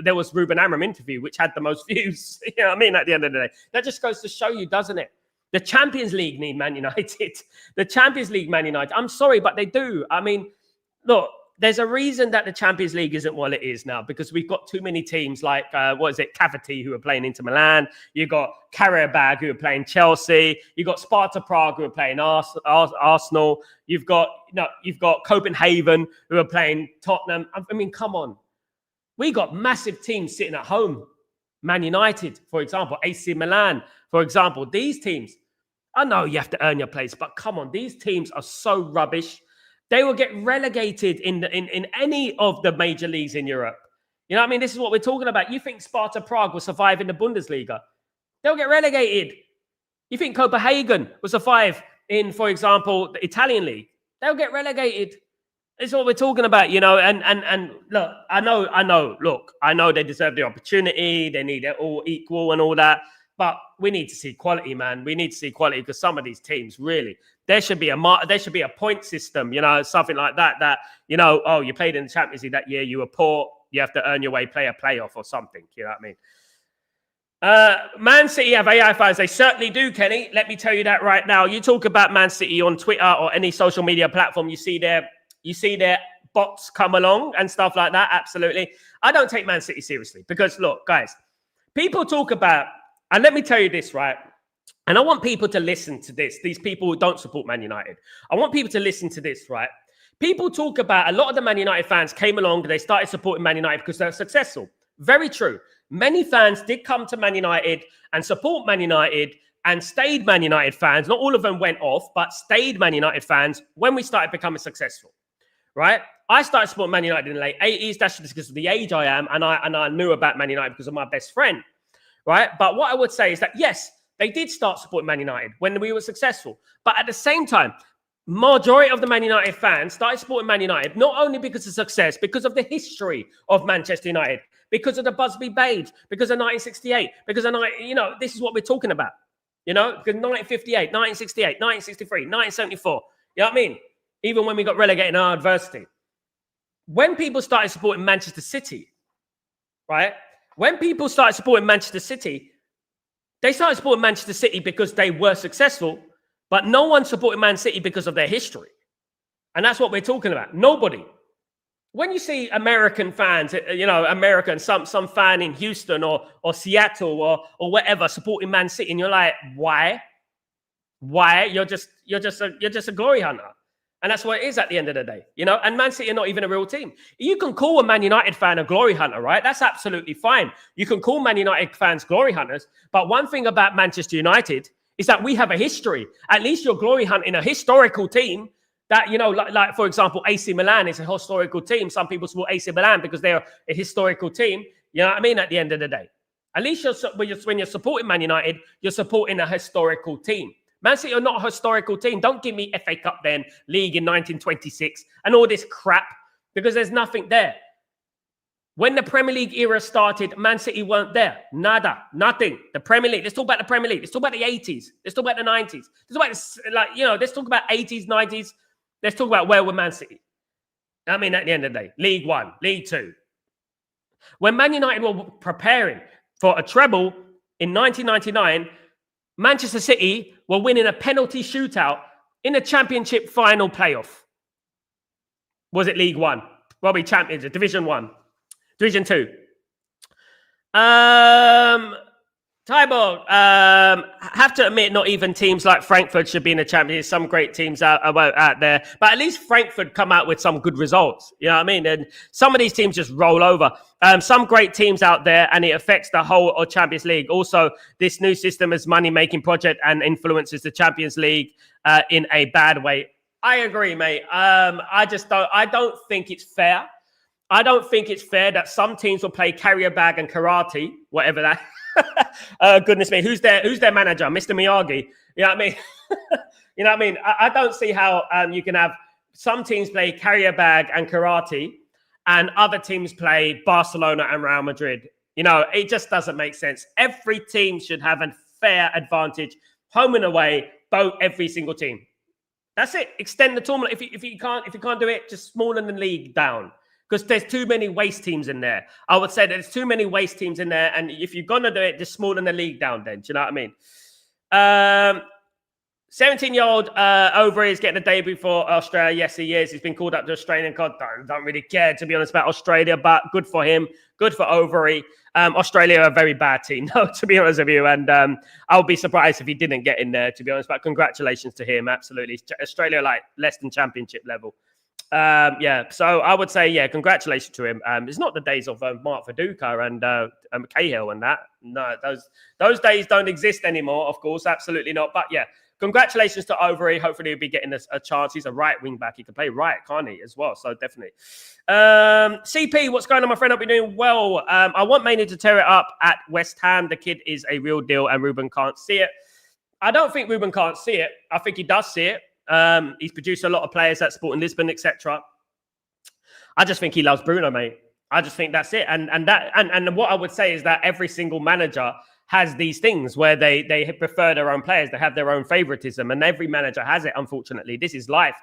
there was Ruben Amorim interview, which had the most views. You know what I mean? At the end of the day, that just goes to show you, doesn't it? The Champions League need Man United. The Champions League Man United. I'm sorry, but they do. I mean, look, there's a reason that the Champions League isn't what it is now, because we've got too many teams like, Cavity, who are playing Inter Milan. You've got Karabag, who are playing Chelsea. You've got Sparta Prague, who are playing Arsenal. You've got Copenhagen, who are playing Tottenham. I mean, come on. We got massive teams sitting at home. Man United, for example, AC Milan, for example. These teams, I know you have to earn your place, but come on, these teams are so rubbish. They will get relegated in any of the major leagues in Europe. You know what I mean? This is what we're talking about. You think Sparta Prague will survive in the Bundesliga? They'll get relegated. You think Copenhagen will survive in, for example, the Italian league? They'll get relegated. This is what we're talking about, you know. And look, I know they deserve the opportunity. They need it all equal and all that. But we need to see quality, man. We need to see quality, because some of these teams, really, there should be a point system, you know, something like that. That, you know, oh, you played in the Champions League that year, you were poor, you have to earn your way, play a playoff or something. You know what I mean? Man City have AI fans. They certainly do, Kenny. Let me tell you that right now. You talk about Man City on Twitter or any social media platform, you see their bots come along and stuff like that. Absolutely. I don't take Man City seriously, because, look, guys, people talk about, and let me tell you this, right? And I want people to listen to this. These people who don't support Man United. I want people to listen to this, right? People talk about, a lot of the Man United fans came along, they started supporting Man United because they're successful. Very true. Many fans did come to Man United and support Man United and stayed Man United fans. Not all of them went off, but stayed Man United fans when we started becoming successful, right? I started supporting Man United in the late 80s. That's just because of the age I am. And I knew about Man United because of my best friend, right? But what I would say is that, yes, they did start supporting Man United when we were successful. But at the same time, majority of the Man United fans started supporting Man United, not only because of success, because of the history of Manchester United, because of the Busby Babes, because of 1968, because of, you know, this is what we're talking about. You know, because 1958, 1968, 1963, 1974, you know what I mean? Even when we got relegated in our adversity. When people started supporting Manchester City, right? When people started supporting Manchester City, they started supporting Manchester City because they were successful, but no one supported Man City because of their history. And that's what we're talking about. Nobody. When you see American fans, you know, American, some fan in Houston or Seattle or whatever supporting Man City, and you're like, why? Why? You're just a glory hunter. And that's what it is at the end of the day, you know? And Man City are not even a real team. You can call a Man United fan a glory hunter, right? That's absolutely fine. You can call Man United fans glory hunters. But one thing about Manchester United is that we have a history. At least you're glory hunting a historical team that, you know, like for example, AC Milan is a historical team. Some people support AC Milan because they're a historical team. You know what I mean? At the end of the day, at least when you're supporting Man United, you're supporting a historical team. Man City are not a historical team. Don't give me FA Cup then, league in 1926 and all this crap, because there's nothing there. When the Premier League era started, Man City weren't there. Nada, nothing. The Premier League. Let's talk about the Premier League. Let's talk about the 80s. Let's talk about the 90s. Let's talk about, let's talk about 80s, 90s. Let's talk about where were Man City. I mean, at the end of the day, League One, League Two. When Man United were preparing for a treble in 1999, Manchester City were winning a penalty shootout in the Championship final playoff. Was it League One? Robbie Champions, Division 1, Division 2. Tybo, have to admit, not even teams like Frankfurt should be in the Champions. Some great teams out there, but at least Frankfurt come out with some good results. You know what I mean? And some of these teams just roll over. Some great teams out there, and it affects the whole of Champions League. Also, this new system is money-making project and influences the Champions League in a bad way. I agree, mate. I don't think it's fair. I don't think it's fair that some teams will play carrier bag and karate, whatever that. Goodness me, who's their manager? Mr. Miyagi. You know what I mean? You know what I mean? I don't see how you can have some teams play carrier bag and karate and other teams play Barcelona and Real Madrid. You know, it just doesn't make sense. Every team should have a fair advantage, home and away, both every single team. That's it. Extend the tournament. If you can't do it, just smaller the league down. Because there's too many waste teams in there. I would say there's too many waste teams in there. And if you're going to do it, just smaller the league down then. Do you know what I mean? 17-year-old Overy is getting a debut for Australia. Yes, he is. He's been called up to Australian. God, don't really care, to be honest, about Australia, but good for him. Good for Overy. Australia are a very bad team, no, to be honest with you. And I'll be surprised if he didn't get in there, to be honest. But congratulations to him, absolutely. Australia, like, less than championship level. So I would say, yeah, congratulations to him. It's not the days of Mark Viduka and Cahill and that. No, those days don't exist anymore, of course, absolutely not. But yeah, congratulations to Overy. Hopefully he'll be getting a chance. He's a right wing back. He can play right, can't he, as well? So definitely. CP, what's going on, my friend? I've been doing well. I want Mainoo to tear it up at West Ham. The kid is a real deal and Ruben can't see it. I don't think Ruben can't see it. I think he does see it. He's produced a lot of players at Sporting Lisbon, etc. I just think he loves Bruno, mate. I just think that's it. And what I would say is that every single manager has these things where they prefer their own players. They have their own favoritism, and every manager has it, unfortunately. This is life.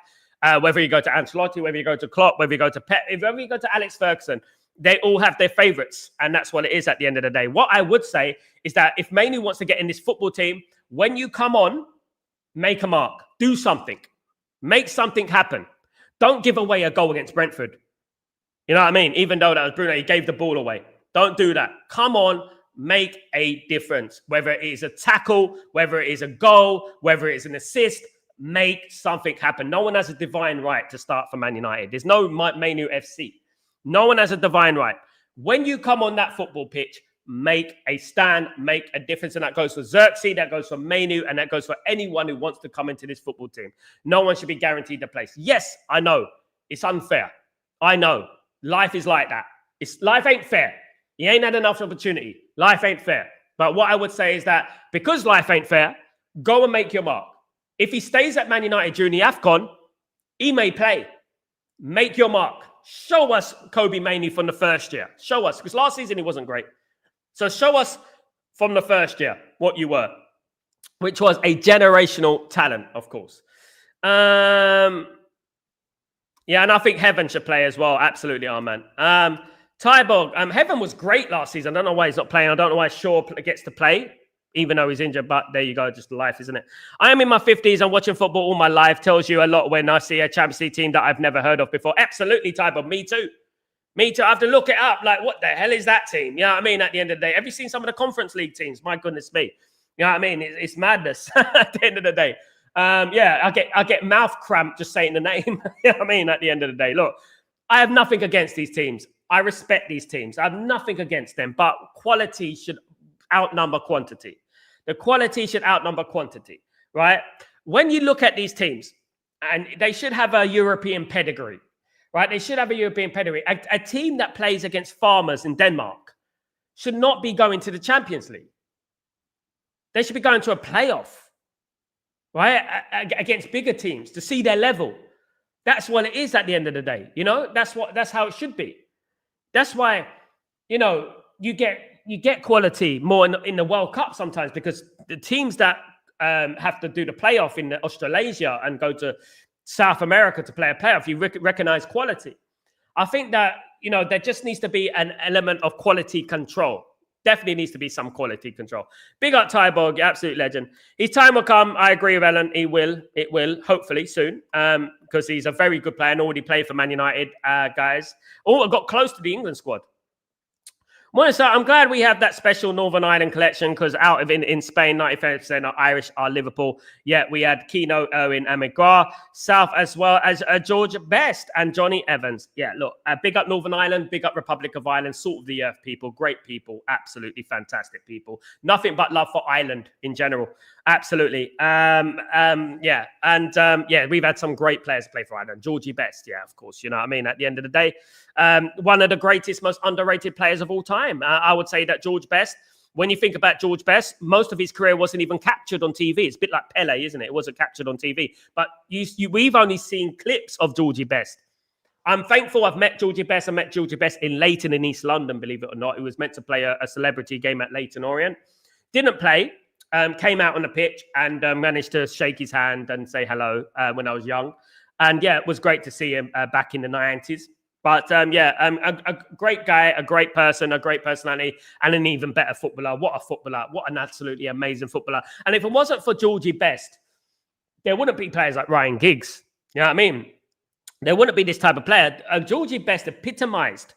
Whether you go to Ancelotti, whether you go to Klopp, whether you go to Pep, whether you go to Alex Ferguson, they all have their favorites, and that's what it is at the end of the day. What I would say is that if Mainoo wants to get in this football team, when you come on, make a mark. Do something. Make something happen. Don't give away a goal against Brentford. You know what I mean? Even though that was Bruno, he gave the ball away. Don't do that. Come on, make a difference. Whether it is a tackle, whether it is a goal, whether it is an assist, make something happen. No one has a divine right to start for Man United. There's no Mainoo FC. No one has a divine right. When you come on that football pitch, make a stand, make a difference. And that goes for Xerxes, that goes for Mainoo, and that goes for anyone who wants to come into this football team. No one should be guaranteed a place. Yes, I know. It's unfair. I know. Life is like that. Life ain't fair. You ain't had enough opportunity. Life ain't fair. But what I would say is that because life ain't fair, go and make your mark. If he stays at Man United during the AFCON, he may play. Make your mark. Show us Kobbie Mainoo from the first year. Show us. Because last season he wasn't great. So show us from the first year what you were, which was a generational talent, of course. Yeah, and I think Heaven should play as well. Absolutely, Arman. Tybog, Heaven was great last season. I don't know why he's not playing. I don't know why Shaw gets to play, even though he's injured. But there you go, just life, isn't it? I am in my 50s. I'm watching football all my life. Tells you a lot when I see a Champions League team that I've never heard of before. Absolutely, Tybog. Me too. Me too. I have to look it up. Like, what the hell is that team? You know what I mean? At the end of the day, have you seen some of the Conference League teams? My goodness me. You know what I mean? It's madness at the end of the day. Yeah, I get mouth cramp just saying the name. You know what I mean? At the end of the day, look, I have nothing against these teams. I respect these teams. I have nothing against them, but quality should outnumber quantity. The quality should outnumber quantity, right? When you look at these teams, and they should have a European pedigree. Right, they should have a European pedigree. A team that plays against Farmers in Denmark should not be going to the Champions League. They should be going to a playoff, right, against bigger teams to see their level. That's what it is at the end of the day. You know, that's how it should be. That's why, you know, you get quality more in the World Cup sometimes, because the teams that have to do the playoff in Australasia and go to South America to play a playoff, you recognize quality. I think that, you know, there just needs to be an element of quality control. Definitely needs to be some quality control. Big up Tyborg, absolute legend. His time will come. I agree with Ellen. It will, hopefully soon, because he's a very good player and already played for Man United, guys. Oh, I got close to the England squad. So I'm glad we have that special Northern Ireland collection, because out of in Spain, 95% are Irish, are Liverpool. Yeah, we had Keno, Owen, and McGrath. South, as well as George Best and Johnny Evans. Yeah, look, big up Northern Ireland, big up Republic of Ireland, salt of the earth people, great people, absolutely fantastic people. Nothing but love for Ireland in general. Absolutely. Yeah, we've had some great players play for Ireland. Georgie Best, yeah, of course. You know what I mean? At the end of the day, one of the greatest, most underrated players of all time. I would say that George Best When you think about George Best, most of his career wasn't even captured on TV. It's a bit like Pele, isn't it? It wasn't captured on TV. But we've only seen clips of Georgie Best. I'm thankful I've met Georgie Best. I met Georgie Best in Leighton in East London, believe it or not. He was meant to play a celebrity game at Leighton Orient. Didn't play, came out on the pitch and managed to shake his hand and say hello when I was young. And yeah, it was great to see him back in the 90s. But a great guy, a great person, a great personality, and an even better footballer. What a footballer. What an absolutely amazing footballer. And if it wasn't for Georgie Best, there wouldn't be players like Ryan Giggs. You know what I mean? There wouldn't be this type of player. Georgie Best epitomized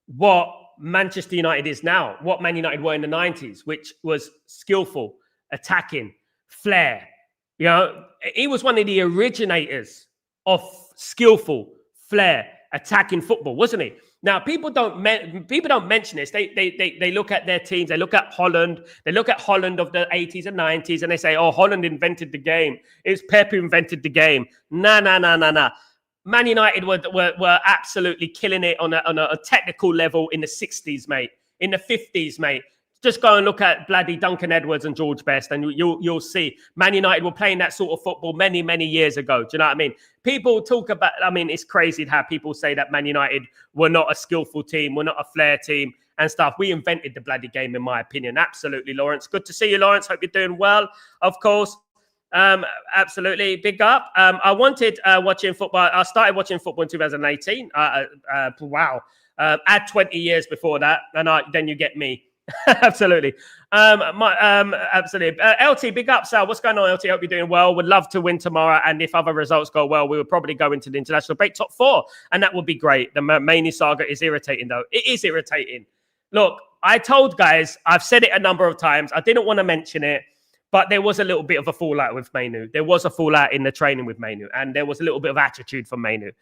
what Manchester United is now, what Man United were in the 90s, which was skillful, attacking, flair. You know, he was one of the originators of skillful, flair, attacking football, wasn't he? Now, people don't mention this. They look at their teams. They look at Holland. They look at Holland of the 80s and 90s, and they say, "Oh, Holland invented the game. It's Pep who invented the game." Nah. Man United were absolutely killing it on a technical level in the 60s, mate. In the 50s, mate. Just go and look at bloody Duncan Edwards and George Best, and you'll see Man United were playing that sort of football many years ago. Do you know what I mean? People talk about, I mean, it's crazy how people say that Man United were not a skillful team, were not a flair team and stuff. We invented the bloody game, in my opinion. Absolutely, Lawrence. Good to see you, Lawrence. Hope you're doing well, of course. Absolutely, big up. I wanted watching football. I started watching football in 2018. Wow. Add 20 years before that, and then you get me. Absolutely. Absolutely. LT, big up, Sal. What's going on, LT? Hope you're doing well. Would love to win tomorrow. And if other results go well, we would probably go into the international break top 4. And that would be great. The Maney saga is irritating, though. It is irritating. Look, I told guys, I've said it a number of times. I didn't want to mention it, but there was a little bit of a fallout with Mainu. There was a fallout in the training with Mainu. And there was a little bit of attitude from Mainu.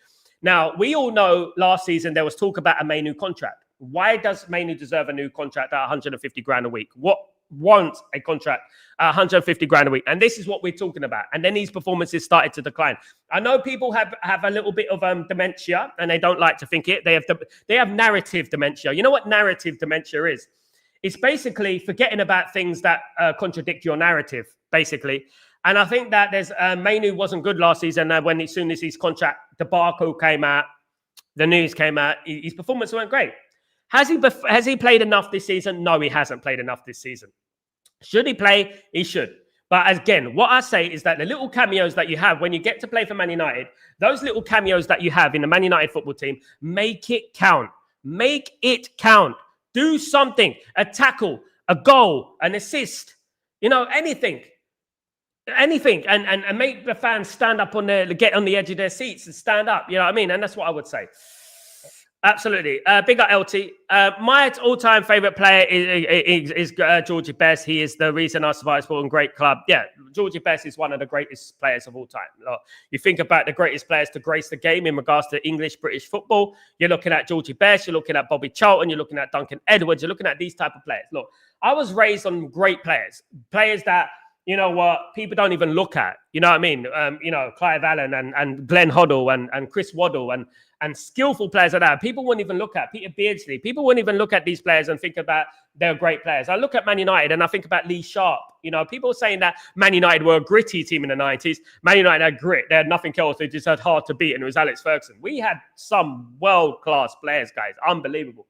Now, we all know last season there was talk about a Mainu contract. Why does Mainu deserve a new contract at 150 grand a week? What wants a contract at 150 grand a week? And this is what we're talking about. And then these performances started to decline. I know people have a little bit of dementia, and they don't like to think it. They have narrative dementia. You know what narrative dementia is? It's basically forgetting about things that contradict your narrative, basically. And I think that Mainu wasn't good last season. As soon as his contract debacle came out, the news came out, his performance weren't great. Has he played enough this season? No, he hasn't played enough this season. Should he play? He should. But again, what I say is that the little cameos that you have when you get to play for Man United, those little cameos that you have in the Man United football team, make it count. Make it count. Do something. A tackle, a goal, an assist, anything. Anything. And make the fans stand up get on the edge of their seats and stand up. You know what I mean? And that's what I would say. Absolutely. Big up LT. My all-time favourite player is Georgie Best. He is the reason I survived Sporting Great Club. Yeah, Georgie Best is one of the greatest players of all time. Look, you think about the greatest players to grace the game in regards to English, British football. You're looking at Georgie Best. You're looking at Bobby Charlton. You're looking at Duncan Edwards. You're looking at these type of players. Look, I was raised on great players. Players that, you know what, people don't even look at. You know what I mean? Clive Allen and Glenn Hoddle and Chris Waddle and skillful players like that. People wouldn't even look at Peter Beardsley. People wouldn't even look at these players and think about they're great players. I look at Man United and I think about Lee Sharp. People saying that Man United were a gritty team in the 90s. Man United had grit. They had nothing else. They just had hard to beat, and it was Alex Ferguson. We had some world-class players, guys. Unbelievable.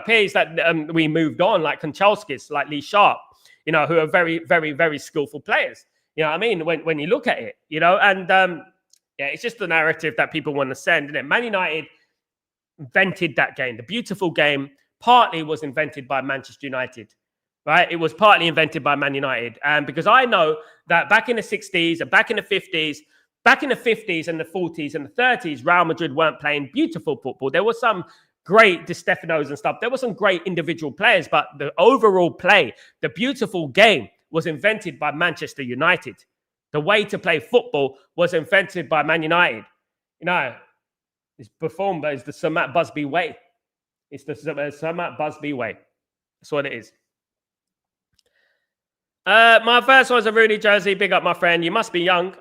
Players that we moved on, like Kanchelskis, like Lee Sharp, who are very, very, very skillful players. You know what I mean? When you look at it, yeah, it's just the narrative that people want to send, isn't it? Man United invented that game. The beautiful game partly was invented by Manchester United, right? It was partly invented by Man United. And because I know that back in the 60s and back in the 50s, back in the 50s and the 40s and the 30s, Real Madrid weren't playing beautiful football. There was some great Di Stefanos and stuff. There were some great individual players, but the overall play, the beautiful game was invented by Manchester United. The way to play football was invented by Man United. It's performed as the Sir Matt Busby way. It's the Sir Matt Busby way. That's what it is. My first one's a Rooney jersey. Big up, my friend. You must be young.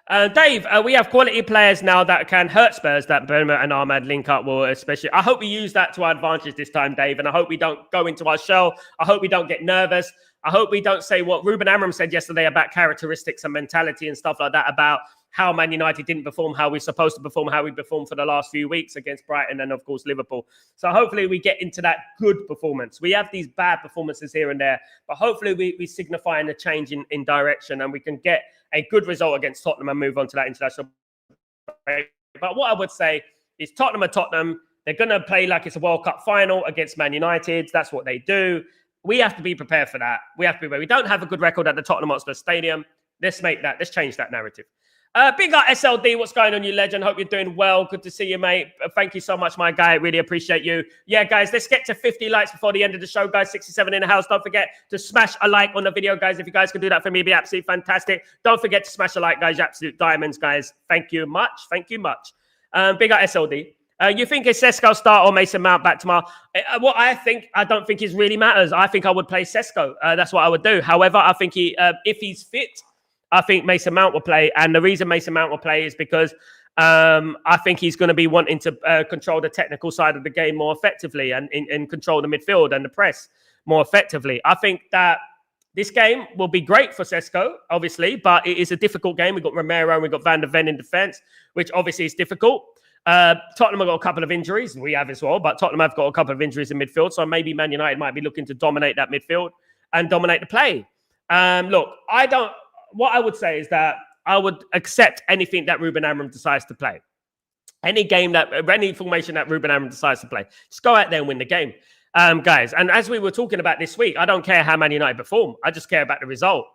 Dave, we have quality players now that can hurt Spurs. That Burnham and Ahmad link up will especially. I hope we use that to our advantage this time, Dave. And I hope we don't go into our shell. I hope we don't get nervous. I hope we don't say what Ruben Amorim said yesterday about characteristics and mentality and stuff like that, about how Man United didn't perform, how we're supposed to perform, how we performed for the last few weeks against Brighton and, of course, Liverpool. So hopefully we get into that good performance. We have these bad performances here and there, but hopefully we signify a change in direction and we can get a good result against Tottenham and move on to that international break. But what I would say is Tottenham are Tottenham. They're going to play like it's a World Cup final against Man United. That's what they do. We have to be prepared for that. We have to be prepared. We don't have a good record at the Tottenham Hotspur Stadium. Let's change that narrative. Big up SLD, what's going on, you legend? Hope you're doing well. Good to see you, mate. Thank you so much, my guy. Really appreciate you. Yeah, guys, let's get to 50 likes before the end of the show, guys. 67 in the house. Don't forget to smash a like on the video, guys. If you guys can do that for me, it'd be absolutely fantastic. Don't forget to smash a like, guys. You're absolute diamonds, guys. Thank you much. Thank you much. Big up SLD. You think it's Sesko start or Mason Mount back tomorrow? What I don't think it really matters. I think I would play Sesko. That's what I would do. However, I think if he's fit, I think Mason Mount will play. And the reason Mason Mount will play is because I think he's going to be wanting to control the technical side of the game more effectively and control the midfield and the press more effectively. I think that this game will be great for Sesko, obviously, but it is a difficult game. We've got Romero and we've got Van der Ven in defence, which obviously is difficult. Tottenham have got a couple of injuries. We have as well, but Tottenham have got a couple of injuries in midfield. So maybe Man United might be looking to dominate that midfield and dominate the play. Look, what I would say is that I would accept anything that Ruben Amorim decides to play. Any formation that Ruben Amorim decides to play. Just go out there and win the game, guys. And as we were talking about this week, I don't care how Man United perform. I just care about the result.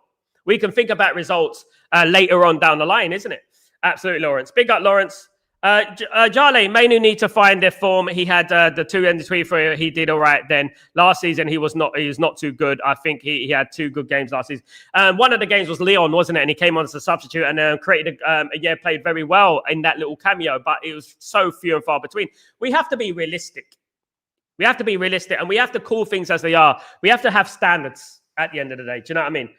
We can think about results later on down the line, isn't it? Absolutely, Lawrence. Big up, Lawrence. Jale, Mainu need to find their form. He had the 2 and the 3 for he did all right then. Last season he was not too good. I think he had 2 good games last season. One of the games was Leon, wasn't it? And he came on as a substitute and played very well in that little cameo, but it was so few and far between. We have to be realistic. We have to be realistic and we have to call things as they are. We have to have standards at the end of the day. Do you know what I mean?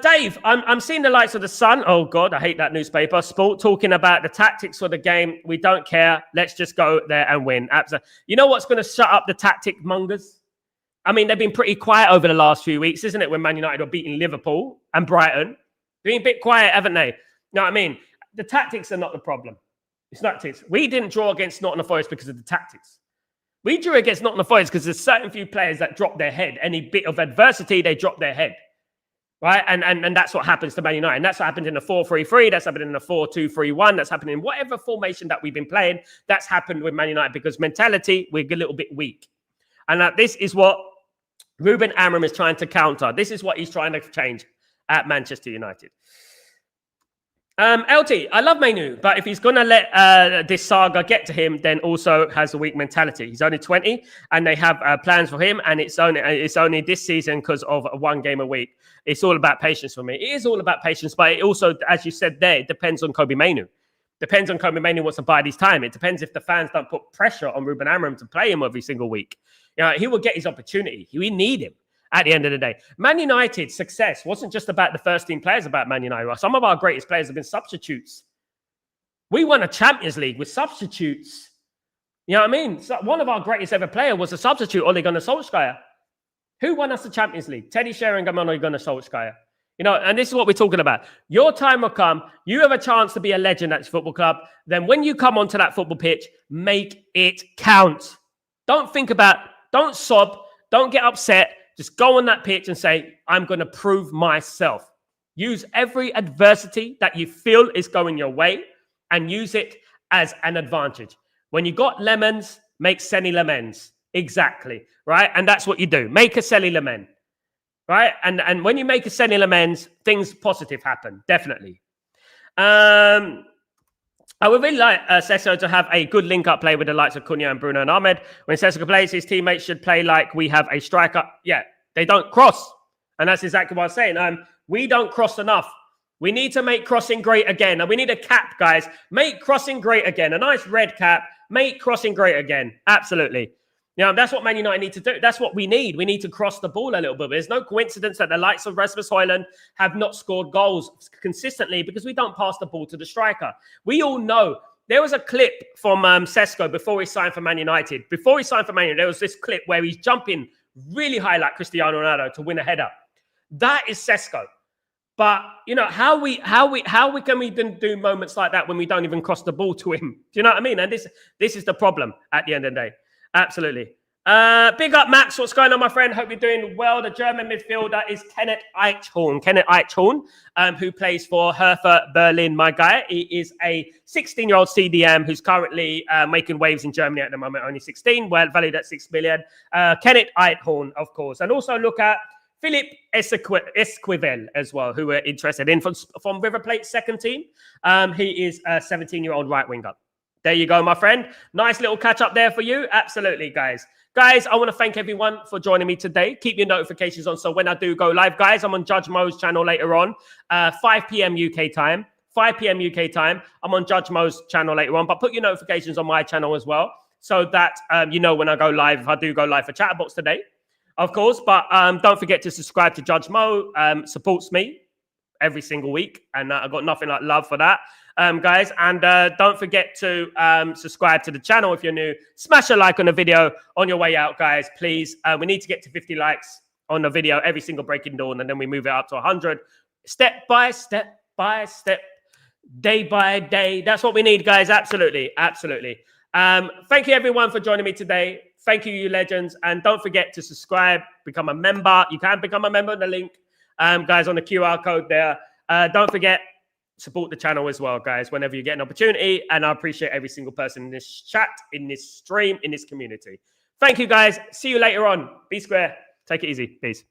Dave, I'm seeing the lights of the sun. Oh, God, I hate that newspaper. Sport talking about the tactics for the game. We don't care. Let's just go there and win. Absolutely. You know what's going to shut up the tactic mongers? I mean, they've been pretty quiet over the last few weeks, isn't it? When Man United are beating Liverpool and Brighton. They've been a bit quiet, haven't they? You know what I mean? The tactics are not the problem. It's not tactics. We didn't draw against Nottingham Forest because of the tactics. We drew against Nottingham Forest because there's certain few players that drop their head. Any bit of adversity, they drop their head. Right, and that's what happens to Man United. And that's what happened in the 4-3-3. That's happened in the 4-2-3-1. That's happened in whatever formation that we've been playing. That's happened with Man United because mentality, we're a little bit weak. And this is what Ruben Amorim is trying to counter. This is what he's trying to change at Manchester United. LT, I love Mainu, but if he's going to let this saga get to him, then also has a weak mentality. He's only 20, and they have plans for him, and it's only this season because of 1 game a week. It's all about patience for me. It is all about patience, but it also, as you said there, it depends on Kobe Mainu. Depends on Kobe Mainu wants to bide his time. It depends if the fans don't put pressure on Ruben Amorim to play him every single week. You know, he will get his opportunity. We need him. At the end of the day, Man United's success wasn't just about the first team players about Man United. Some of our greatest players have been substitutes. We won a Champions League with substitutes. You know what I mean? So one of our greatest ever player was a substitute, Ole Gunnar Solskjaer. Who won us the Champions League? Teddy Sheringham and Ole Gunnar Solskjaer. You know, and this is what we're talking about. Your time will come. You have a chance to be a legend at this football club. Then when you come onto that football pitch, make it count. Don't sob. Don't get upset. Just go on that pitch and say, I'm going to prove myself. Use every adversity that you feel is going your way and use it as an advantage. When you got lemons, make Senny lemons. Exactly, right? And that's what you do. Make a Senny lemon, right? And when you make a Senny lemons, things positive happen, definitely. I would really like Sesko to have a good link-up play with the likes of Cunha and Bruno and Ahmed. When Sesko plays, his teammates should play like we have a striker. Yeah, they don't cross. And that's exactly what I'm saying. We don't cross enough. We need to make crossing great again. And we need a cap, guys. Make crossing great again. A nice red cap. Make crossing great again. Absolutely. You know, that's what Man United need to do. That's what we need. We need to cross the ball a little bit. There's no coincidence that the likes of Rasmus Højlund have not scored goals consistently because we don't pass the ball to the striker. We all know. There was a clip from Sesko before he signed for Man United. Before he signed for Man United, there was this clip where he's jumping really high like Cristiano Ronaldo to win a header. That is Sesko. But you know how we can we do moments like that when we don't even cross the ball to him? Do you know what I mean? And this is the problem at the end of the day. Absolutely. Big up, Max. What's going on, my friend? Hope you're doing well. The German midfielder is Kenneth Eichhorn, who plays for Hertha Berlin, my guy. He is a 16-year-old CDM who's currently making waves in Germany at the moment, only 16, well, valued at 6 million. Kenneth Eichhorn, of course. And also look at Philip Esquivel as well, who we're interested in from River Plate's second team. He is a 17-year-old right winger. There you go, my friend. Nice little catch up there for you. Absolutely, guys. Guys, I want to thank everyone for joining me today. Keep your notifications on. So when I do go live, guys, I'm on Judge Mo's channel later on, 5 p.m. UK time. 5 p.m. UK time. I'm on Judge Mo's channel later on. But put your notifications on my channel as well so that you know when I go live, if I do go live for Chatterbox today, of course. But don't forget to subscribe to Judge Mo. Supports me every single week. And I've got nothing like love for that. Guys, and don't forget to subscribe to the channel if you're new. Smash a like on the video on your way out, guys, please. We need to get to 50 likes on the video every single breaking dawn, and then we move it up to 100 step by step by step, day by day. That's what we need, guys. Absolutely. Thank you, everyone, for joining me today. Thank you, you legends. And don't forget to subscribe, become a member. You can become a member. The link, guys, on the QR code there. Don't forget, support the channel as well, guys, whenever you get an opportunity. And I appreciate every single person in this chat, in this stream, in this community. Thank you, guys. See you later on. Be square. Take it easy. Peace.